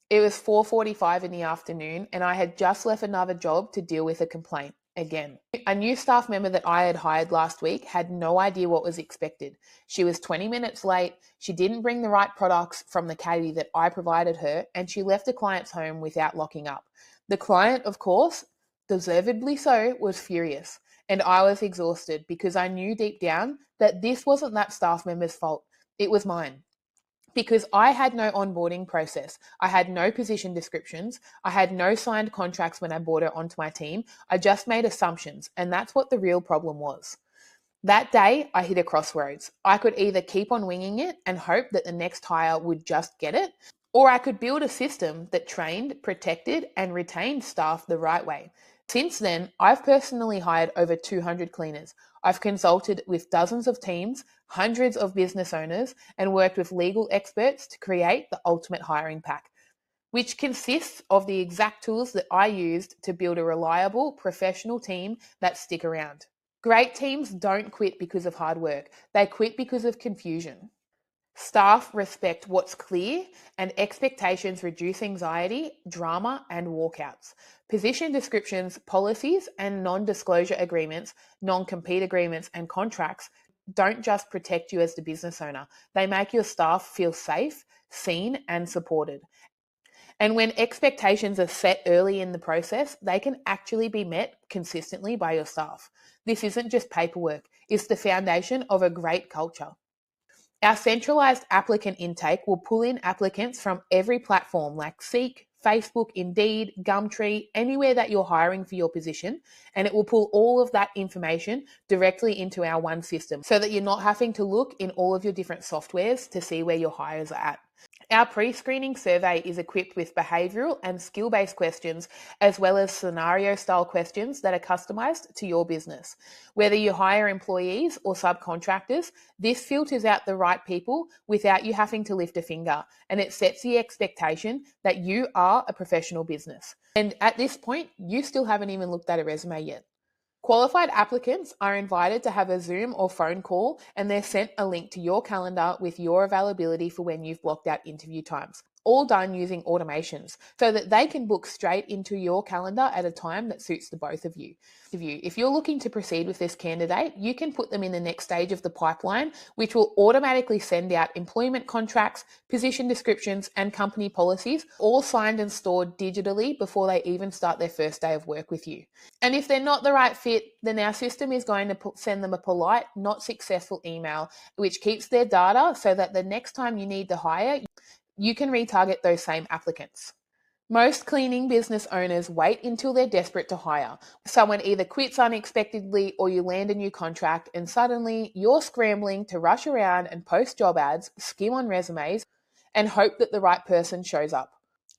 It was 4:45 in the afternoon, and I had just left another job to deal with a complaint again. A new staff member that I had hired last week had no idea what was expected. She was 20 minutes late, she didn't bring the right products from the caddy that I provided her, and she left the client's home without locking up. The client, of course, deservedly so, was furious, and I was exhausted because I knew deep down that this wasn't that staff member's fault. It was mine. because I had no onboarding process. I had no position descriptions. I had no signed contracts when I brought her onto my team. I just made assumptions, and that's what the real problem was. That day, I hit a crossroads. I could either keep on winging it and hope that the next hire would just get it, or I could build a system that trained, protected, and retained staff the right way. Since then, I've personally hired over 200 cleaners. I've consulted with dozens of teams, hundreds of business owners, and worked with legal experts to create the ultimate hiring pack, which consists of the exact tools that I used to build a reliable, professional team that stick around. Great teams don't quit because of hard work, they quit because of confusion. Staff respect what's clear, and expectations reduce anxiety, drama, and walkouts. Position descriptions, policies, and non disclosure agreements, non compete agreements, and contracts don't just protect you as the business owner, they make your staff feel safe, seen, and supported. And when expectations are set early in the process, they can actually be met consistently by your staff. This isn't just paperwork, it's the foundation of a great culture. Our centralized applicant intake will pull in applicants from every platform like Seek, Facebook, Indeed, Gumtree, anywhere that you're hiring for your position, and it will pull all of that information directly into our one system so that you're not having to look in all of your different softwares to see where your hires are at. Our pre-screening survey is equipped with behavioural and skill-based questions, as well as scenario-style questions that are customised to your business. Whether you hire employees or subcontractors, this filters out the right people without you having to lift a finger, and it sets the expectation that you are a professional business. And at this point, you still haven't even looked at a resume yet. Qualified applicants are invited to have a Zoom or phone call, and they're sent a link to your calendar with your availability for when you've blocked out interview times, all done using automations so that they can book straight into your calendar at a time that suits the both of you. If you're looking to proceed with this candidate, you can put them in the next stage of the pipeline, which will automatically send out employment contracts, position descriptions, and company policies, all signed and stored digitally before they even start their first day of work with you. And if they're not the right fit, then our system is going to send them a polite, not successful email, which keeps their data so that the next time you need to hire, you can retarget those same applicants. Most cleaning business owners wait until they're desperate to hire. Someone either quits unexpectedly or you land a new contract and suddenly you're scrambling to rush around and post job ads, skim on resumes, and hope that the right person shows up.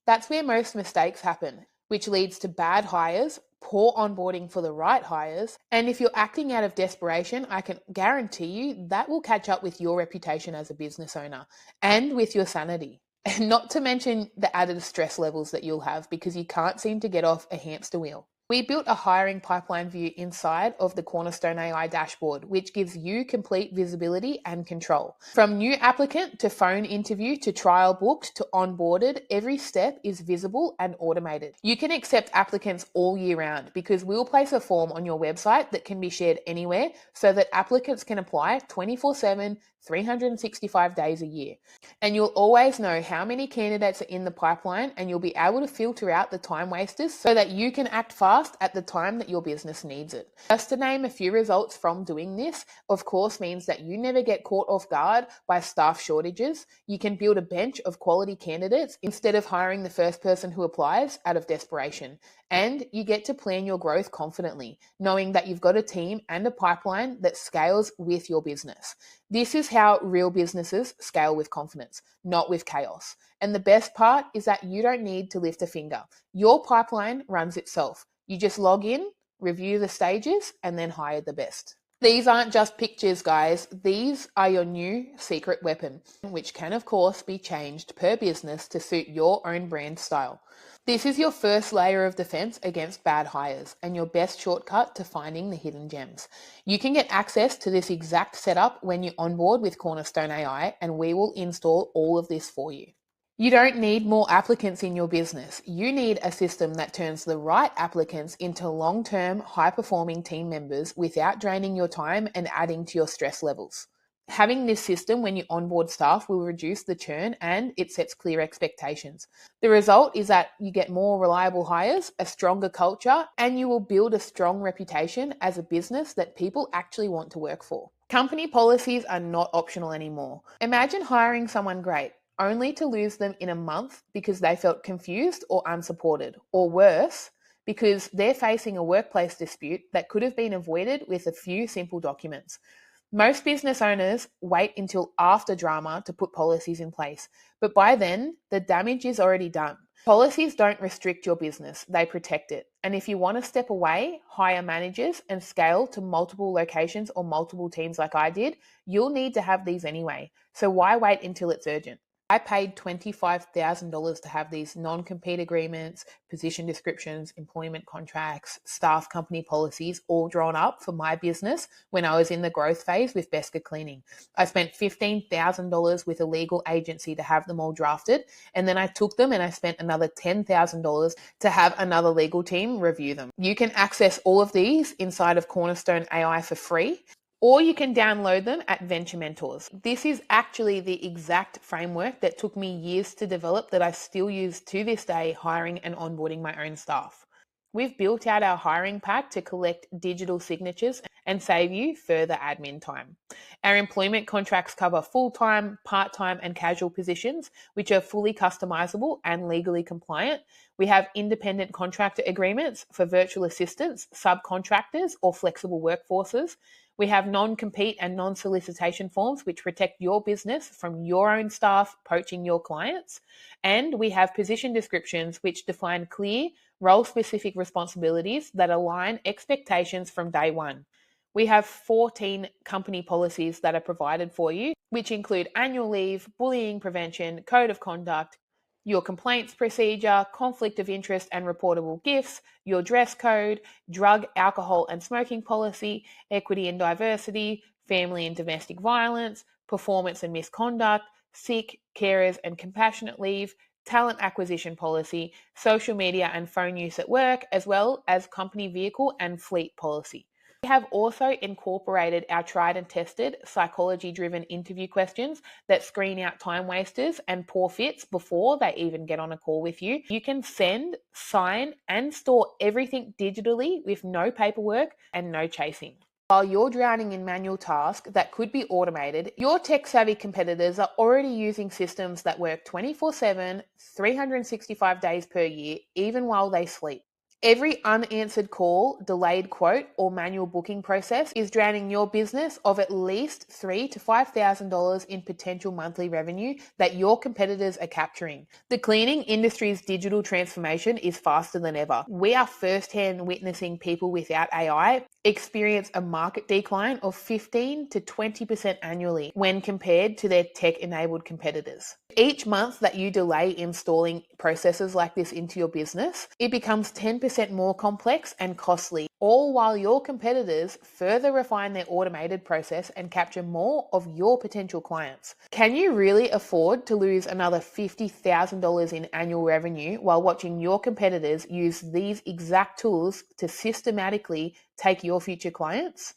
That's where most mistakes happen, which leads to bad hires, poor onboarding for the right hires, and if you're acting out of desperation, I can guarantee you that will catch up with your reputation as a business owner and with your sanity. And not to mention the added stress levels that you'll have because you can't seem to get off a hamster wheel. We built a hiring pipeline view inside of the Cornerstone AI dashboard, which gives you complete visibility and control. From new applicant to phone interview to trial booked to onboarded, every step is visible and automated. You can accept applicants all year round because we'll place a form on your website that can be shared anywhere so that applicants can apply 24/7, 365 days a year. And you'll always know how many candidates are in the pipeline, and you'll be able to filter out the time wasters so that you can act fast at the time that your business needs it. Just to name a few results from doing this, of course, means that you never get caught off guard by staff shortages. You can build a bench of quality candidates instead of hiring the first person who applies out of desperation. And you get to plan your growth confidently, knowing that you've got a team and a pipeline that scales with your business. This is how real businesses scale with confidence, not with chaos. And the best part is that you don't need to lift a finger. Your pipeline runs itself. You just log in, review the stages, and then hire the best. These aren't just pictures, guys. These are your new secret weapon, which can, of course, be changed per business to suit your own brand style. This is your first layer of defense against bad hires and your best shortcut to finding the hidden gems. You can get access to this exact setup when you onboard with Cornerstone AI, and we will install all of this for you. You don't need more applicants in your business. You need a system that turns the right applicants into long-term, high-performing team members without draining your time and adding to your stress levels. Having this system when you onboard staff will reduce the churn and it sets clear expectations. The result is that you get more reliable hires, a stronger culture, and you will build a strong reputation as a business that people actually want to work for. Company policies are not optional anymore. Imagine hiring someone great, only to lose them in a month because they felt confused or unsupported, or worse, because they're facing a workplace dispute that could have been avoided with a few simple documents. Most business owners wait until after drama to put policies in place, but by then, the damage is already done. Policies don't restrict your business, they protect it. And if you want to step away, hire managers, and scale to multiple locations or multiple teams like I did, you'll need to have these anyway. So why wait until it's urgent? I paid $25,000 to have these non-compete agreements, position descriptions, employment contracts, staff company policies all drawn up for my business when I was in the growth phase with Beska Cleaning. I spent $15,000 with a legal agency to have them all drafted, and then I took them and I spent another $10,000 to have another legal team review them. You can access all of these inside of Cornerstone AI for free, or you can download them at Venture Mentors. This is actually the exact framework that took me years to develop that I still use to this day, hiring and onboarding my own staff. We've built out our hiring pack to collect digital signatures and save you further admin time. Our employment contracts cover full-time, part-time, and casual positions, which are fully customizable and legally compliant. We have independent contractor agreements for virtual assistants, subcontractors, or flexible workforces. We have non-compete and non-solicitation forms which protect your business from your own staff poaching your clients. And we have position descriptions which define clear, role-specific responsibilities that align expectations from day one. We have 14 company policies that are provided for you, which include annual leave, bullying prevention, code of conduct, your complaints procedure, conflict of interest and reportable gifts, your dress code, drug, alcohol and smoking policy, equity and diversity, family and domestic violence, performance and misconduct, sick, carers and compassionate leave, talent acquisition policy, social media and phone use at work, as well as company vehicle and fleet policy. We have also incorporated our tried and tested psychology-driven interview questions that screen out time wasters and poor fits before they even get on a call with you. You can send, sign, and store everything digitally with no paperwork and no chasing. While you're drowning in manual tasks that could be automated, your tech-savvy competitors are already using systems that work 24/7, 365 days per year, even while they sleep. Every unanswered call, delayed quote, or manual booking process is draining your business of at least $3,000 to $5,000 in potential monthly revenue that your competitors are capturing. The cleaning industry's digital transformation is faster than ever. We are firsthand witnessing people without AI experience a market decline of 15 to 20% annually when compared to their tech-enabled competitors. Each month that you delay installing processes like this into your business, it becomes 10% more complex and costly, all while your competitors further refine their automated process and capture more of your potential clients. Can you really afford to lose another $50,000 in annual revenue while watching your competitors use these exact tools to systematically take your future clients?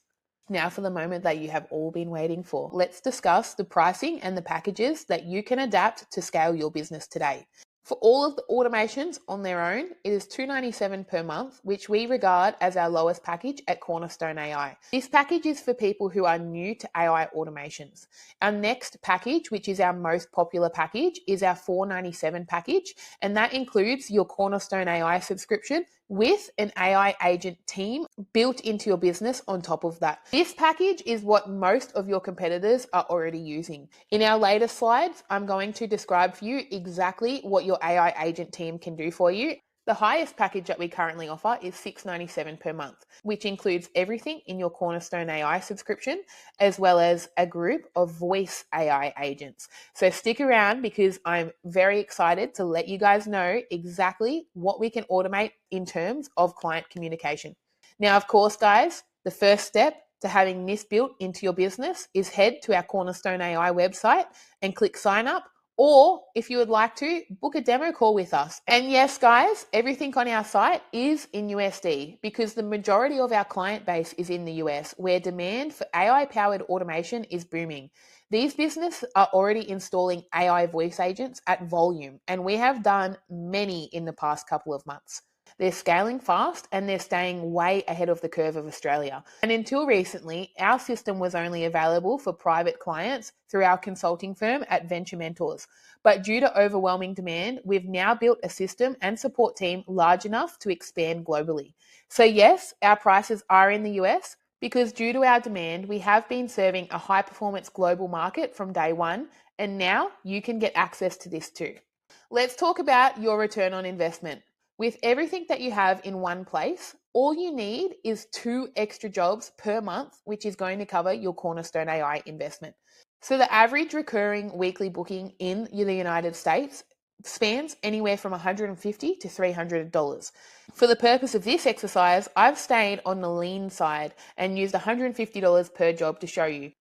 Now for the moment that you have all been waiting for. Let's discuss the pricing and the packages that you can adapt to scale your business today. For all of the automations on their own, it is $297 per month, which we regard as our lowest package at Cornerstone AI. This package is for people who are new to AI automations. Our next package, which is our most popular package, is our $497 package, and that includes your Cornerstone AI subscription with an AI agent team built into your business on top of that. This package is what most of your competitors are already using. In our later slides, I'm going to describe for you exactly what your AI agent team can do for you. The highest package that we currently offer is $697 per month, which includes everything in your Cornerstone AI subscription, as well as a group of voice AI agents. So stick around because I'm very excited to let you guys know exactly what we can automate in terms of client communication. Now, of course, guys, the first step to having this built into your business is head to our Cornerstone AI website and click sign up. Or if you would like to, book a demo call with us. And yes, guys, everything on our site is in USD because the majority of our client base is in the US, where demand for AI-powered automation is booming. These businesses are already installing AI voice agents at volume, and we have done many in the past couple of months. They're scaling fast and they're staying way ahead of the curve of Australia. And until recently, our system was only available for private clients through our consulting firm at Venture Mentors. But due to overwhelming demand, we've now built a system and support team large enough to expand globally. So yes, our prices are in the US, because due to our demand, we have been serving a high-performance global market from day one, and now you can get access to this too. Let's talk about your return on investment. With everything that you have in one place, all you need is 2 extra jobs per month, which is going to cover your Cornerstone AI investment. So the average recurring weekly booking in the United States spans anywhere from $150 to $300. For the purpose of this exercise, I've stayed on the lean side and used $150 per job to show you.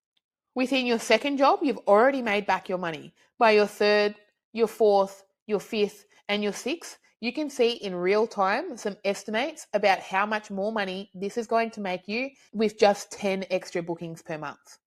Within your second job, you've already made back your money. By your third, your fourth, your fifth, and your sixth, you can see in real time some estimates about how much more money this is going to make you with just 10 extra bookings per month.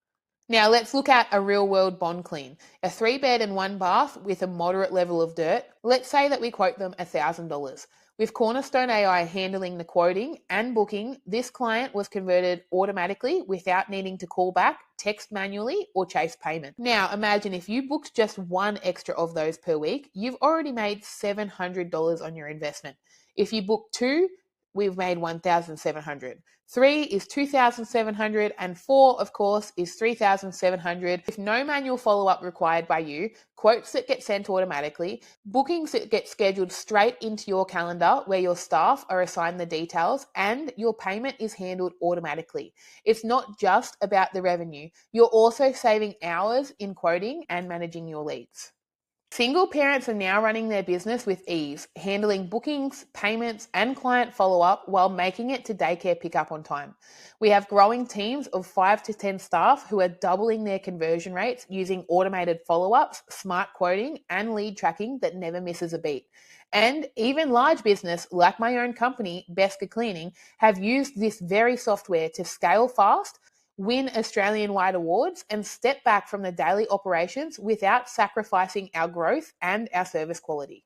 Now let's look at a real world bond clean. A 3-bed and 1 bath with a moderate level of dirt. Let's say that we quote them $1,000. With Cornerstone AI handling the quoting and booking, this client was converted automatically without needing to call back, text manually, or chase payment. Now imagine if you booked just 1 extra of those per week, you've already made $700 on your investment. If you book 2, we've made $1,700. 3 is $2,700, and 4, of course, is $3,700 with no manual follow-up required by you, quotes that get sent automatically, bookings that get scheduled straight into your calendar where your staff are assigned the details, and your payment is handled automatically. It's not just about the revenue. You're also saving hours in quoting and managing your leads. Single parents are now running their business with ease, handling bookings, payments, and client follow-up while making it to daycare pickup on time. We have growing teams of 5 to 10 staff who are doubling their conversion rates using automated follow-ups, smart quoting, and lead tracking that never misses a beat. And even large business like my own company, Beska Cleaning, have used this very software to scale fast, win Australian-wide awards, and step back from the daily operations without sacrificing our growth and our service quality.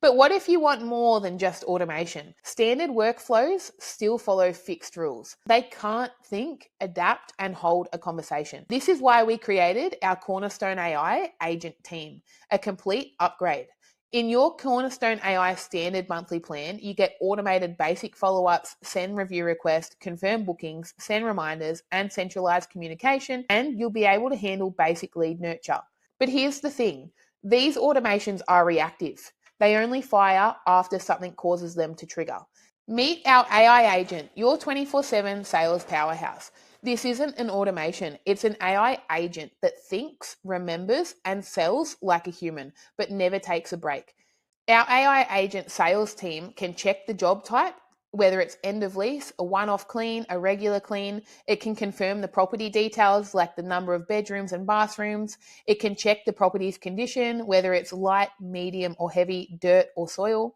But what if you want more than just automation? Standard workflows still follow fixed rules. They can't think, adapt, and hold a conversation. This is why we created our Cornerstone AI agent team, a complete upgrade. In your Cornerstone AI standard monthly plan, you get automated basic follow-ups, send review requests, confirm bookings, send reminders, and centralized communication, and you'll be able to handle basic lead nurture. But here's the thing, these automations are reactive. They only fire after something causes them to trigger. Meet our AI agent, your 24/7 sales powerhouse. This isn't an automation, it's an AI agent that thinks, remembers, and sells like a human, but never takes a break. Our AI agent sales team can check the job type, whether it's end of lease, a one-off clean, a regular clean. It can confirm the property details like the number of bedrooms and bathrooms. It can check the property's condition, whether it's light, medium, or heavy dirt or soil.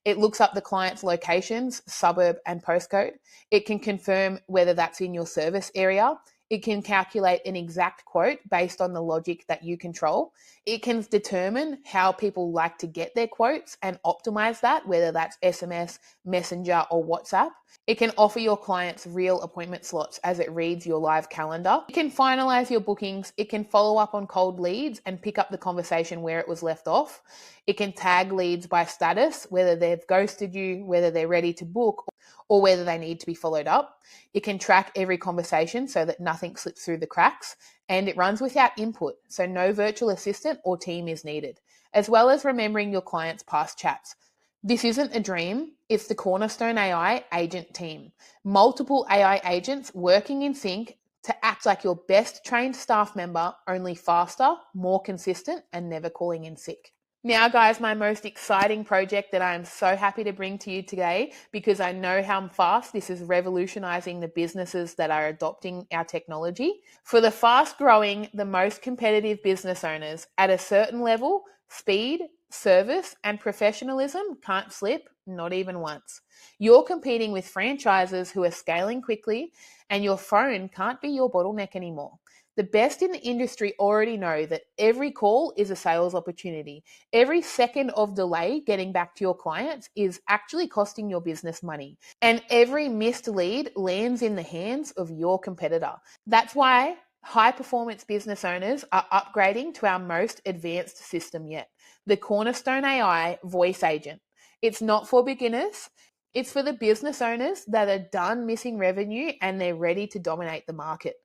It looks up the client's locations, suburb, and postcode. It can confirm whether that's in your service area. It can calculate an exact quote based on the logic that you control. It can determine how people like to get their quotes and optimize that, whether that's SMS, Messenger, or WhatsApp. It can offer your clients real appointment slots as it reads your live calendar. It can finalize your bookings. It can follow up on cold leads and pick up the conversation where it was left off. It can tag leads by status, whether they've ghosted you, whether they're ready to book, or whether they need to be followed up. It can track every conversation so that nothing slips through the cracks, and it runs without input, so no virtual assistant or team is needed, as well as remembering your clients' past chats. This isn't a dream, it's the Cornerstone AI agent team. Multiple AI agents working in sync to act like your best trained staff member, only faster, more consistent, and never calling in sick. Now, guys, my most exciting project that I am so happy to bring to you today, because I know how fast this is revolutionizing the businesses that are adopting our technology. For the fast growing, the most competitive business owners at a certain level, speed, service, and professionalism can't slip, not even once. You're competing with franchises who are scaling quickly, and your phone can't be your bottleneck anymore. The best in the industry already know that every call is a sales opportunity. Every second of delay getting back to your clients is actually costing your business money. And every missed lead lands in the hands of your competitor. That's why high performance business owners are upgrading to our most advanced system yet, the Cornerstone AI Voice Agent. It's not for beginners. It's for the business owners that are done missing revenue and they're ready to dominate the market.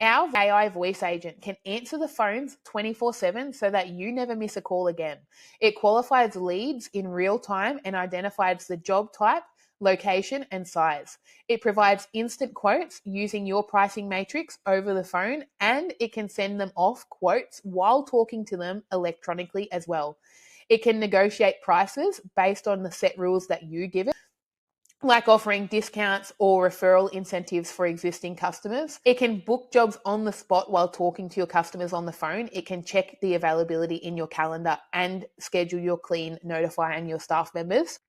Our AI voice agent can answer the phones 24/7 so that you never miss a call again. It qualifies leads in real time and identifies the job type, location, and size. It provides instant quotes using your pricing matrix over the phone, and it can send them off quotes while talking to them electronically as well. It can negotiate prices based on the set rules that you give it, like offering discounts or referral incentives for existing customers. It can book jobs on the spot while talking to your customers on the phone. It can check the availability in your calendar and schedule your clean, notifying your staff members.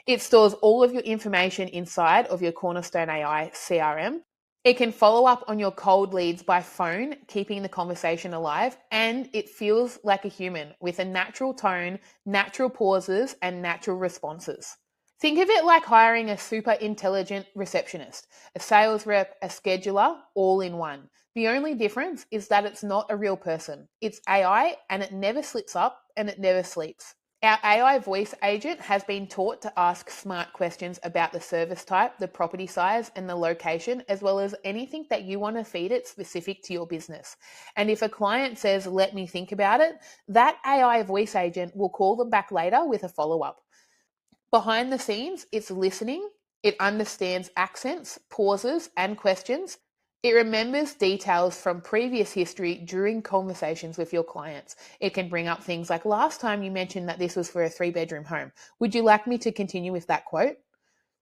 It stores all of your information inside of your Cornerstone AI CRM. It can follow up on your cold leads by phone, keeping the conversation alive, and it feels like a human with a natural tone, natural pauses, and natural responses. Think of it like hiring a super intelligent receptionist, a sales rep, a scheduler, all in one. The only difference is that it's not a real person. It's AI, and it never slips up and it never sleeps. Our AI voice agent has been taught to ask smart questions about the service type, the property size, and the location, as well as anything that you want to feed it specific to your business. And if a client says, "Let me think about it," that AI voice agent will call them back later with a follow-up. Behind the scenes, it's listening. It understands accents, pauses, and questions. It remembers details from previous history during conversations with your clients. It can bring up things like, "Last time you mentioned that this was for a 3-bedroom home. Would you like me to continue with that quote?"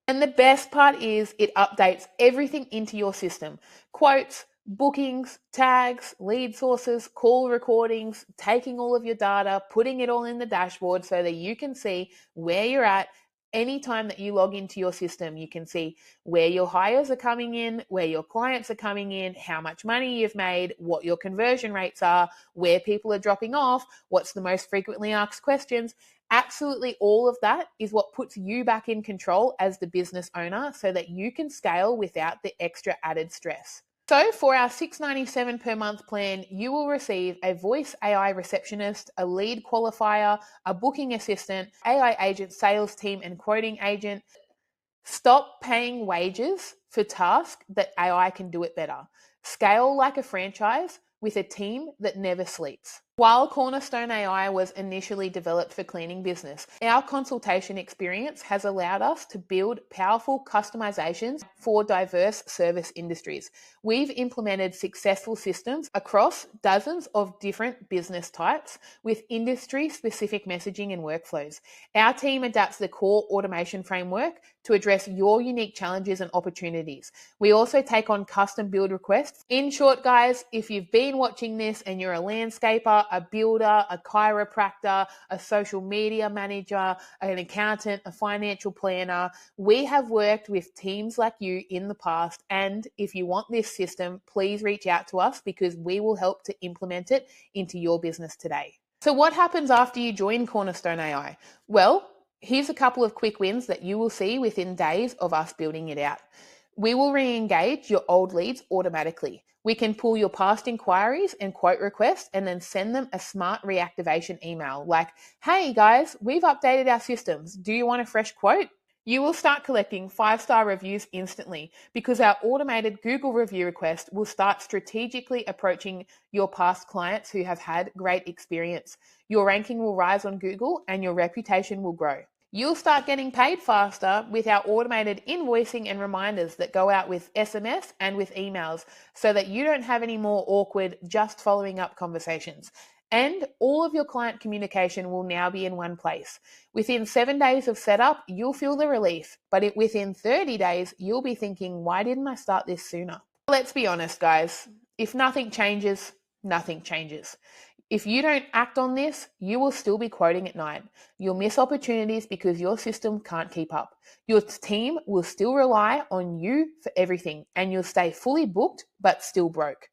And the best part is it updates everything into your system: quotes, bookings, tags, lead sources, call recordings, taking all of your data, putting it all in the dashboard so that you can see where you're at. Anytime that you log into your system, you can see where your hires are coming in, where your clients are coming in, how much money you've made, what your conversion rates are, where people are dropping off, what's the most frequently asked questions. Absolutely all of that is what puts you back in control as the business owner so that you can scale without the extra added stress. So for our $697 per month plan, you will receive a voice AI receptionist, a lead qualifier, a booking assistant, AI agent, sales team, and quoting agent. Stop paying wages for tasks that AI can do it better. Scale like a franchise with a team that never sleeps. While Cornerstone AI was initially developed for cleaning business, our consultation experience has allowed us to build powerful customizations for diverse service industries. We've implemented successful systems across dozens of different business types with industry-specific messaging and workflows. Our team adapts the core automation framework to address your unique challenges and opportunities. We also take on custom build requests. In short, guys, if you've been watching this and you're a landscaper, a builder, a chiropractor, a social media manager, an accountant, a financial planner, we have worked with teams like you in the past. And if you want this system, please reach out to us because we will help to implement it into your business today. So what happens after you join Cornerstone AI? Well, here's a couple of quick wins that you will see within days of us building it out. We will re-engage your old leads automatically. We can pull your past inquiries and quote requests and then send them a smart reactivation email like, "Hey guys, we've updated our systems. Do you want a fresh quote?" You will start collecting 5-star reviews instantly because our automated Google review request will start strategically approaching your past clients who have had great experience. Your ranking will rise on Google and your reputation will grow. You'll start getting paid faster with our automated invoicing and reminders that go out with SMS and with emails so that you don't have any more awkward just following up conversations. And all of your client communication will now be in one place. Within 7 days of setup, you'll feel the relief, but within 30 days, you'll be thinking, "Why didn't I start this sooner?" Let's be honest, guys. If nothing changes, nothing changes. If you don't act on this, you will still be quoting at night. You'll miss opportunities because your system can't keep up. Your team will still rely on you for everything, and you'll stay fully booked but still broke.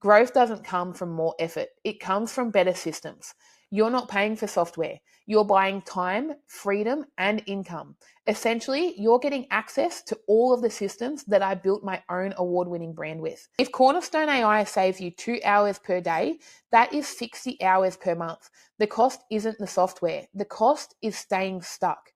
Growth doesn't come from more effort. It comes from better systems. You're not paying for software. You're buying time, freedom, and income. Essentially, you're getting access to all of the systems that I built my own award-winning brand with. If Cornerstone AI saves you 2 hours per day, that is 60 hours per month. The cost isn't the software. The cost is staying stuck.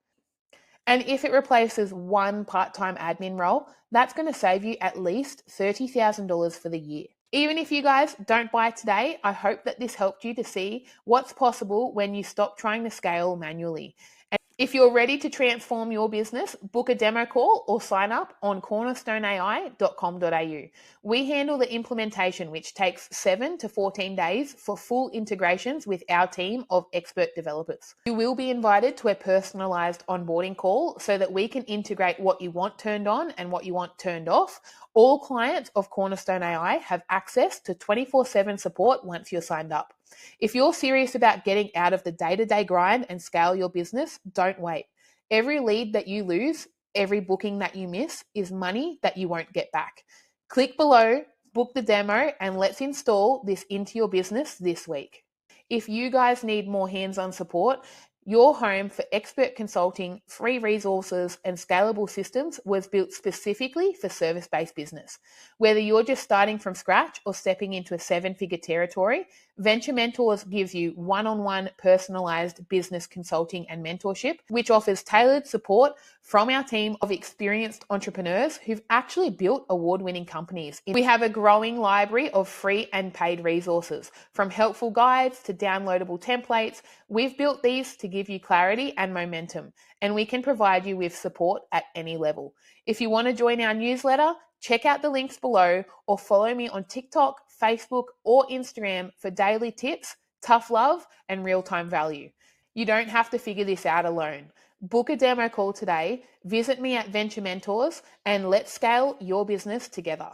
And if it replaces one part-time admin role, that's going to save you at least $30,000 for the year. Even if you guys don't buy today, I hope that this helped you to see what's possible when you stop trying to scale manually. And if you're ready to transform your business, book a demo call or sign up on cornerstoneai.com.au. We handle the implementation, which takes 7 to 14 days for full integrations with our team of expert developers. You will be invited to a personalized onboarding call so that we can integrate what you want turned on and what you want turned off. All clients of Cornerstone AI have access to 24/7 support once you're signed up. If you're serious about getting out of the day-to-day grind and scale your business, don't wait. Every lead that you lose, every booking that you miss is money that you won't get back. Click below, book the demo, and let's install this into your business this week. If you guys need more hands-on support, your home for expert consulting, free resources, and scalable systems was built specifically for service-based business. Whether you're just starting from scratch or stepping into a 7-figure territory, Venture Mentors gives you one-on-one personalized business consulting and mentorship, which offers tailored support from our team of experienced entrepreneurs who've actually built award-winning companies. We have a growing library of free and paid resources, from helpful guides to downloadable templates. We've built these to give you clarity and momentum, and we can provide you with support at any level. If you want to join our newsletter, check out the links below or follow me on TikTok, Facebook, or Instagram for daily tips, tough love, and real-time value. You don't have to figure this out alone. Book a demo call today, visit me at Venture Mentors, and let's scale your business together.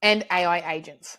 and AI agents.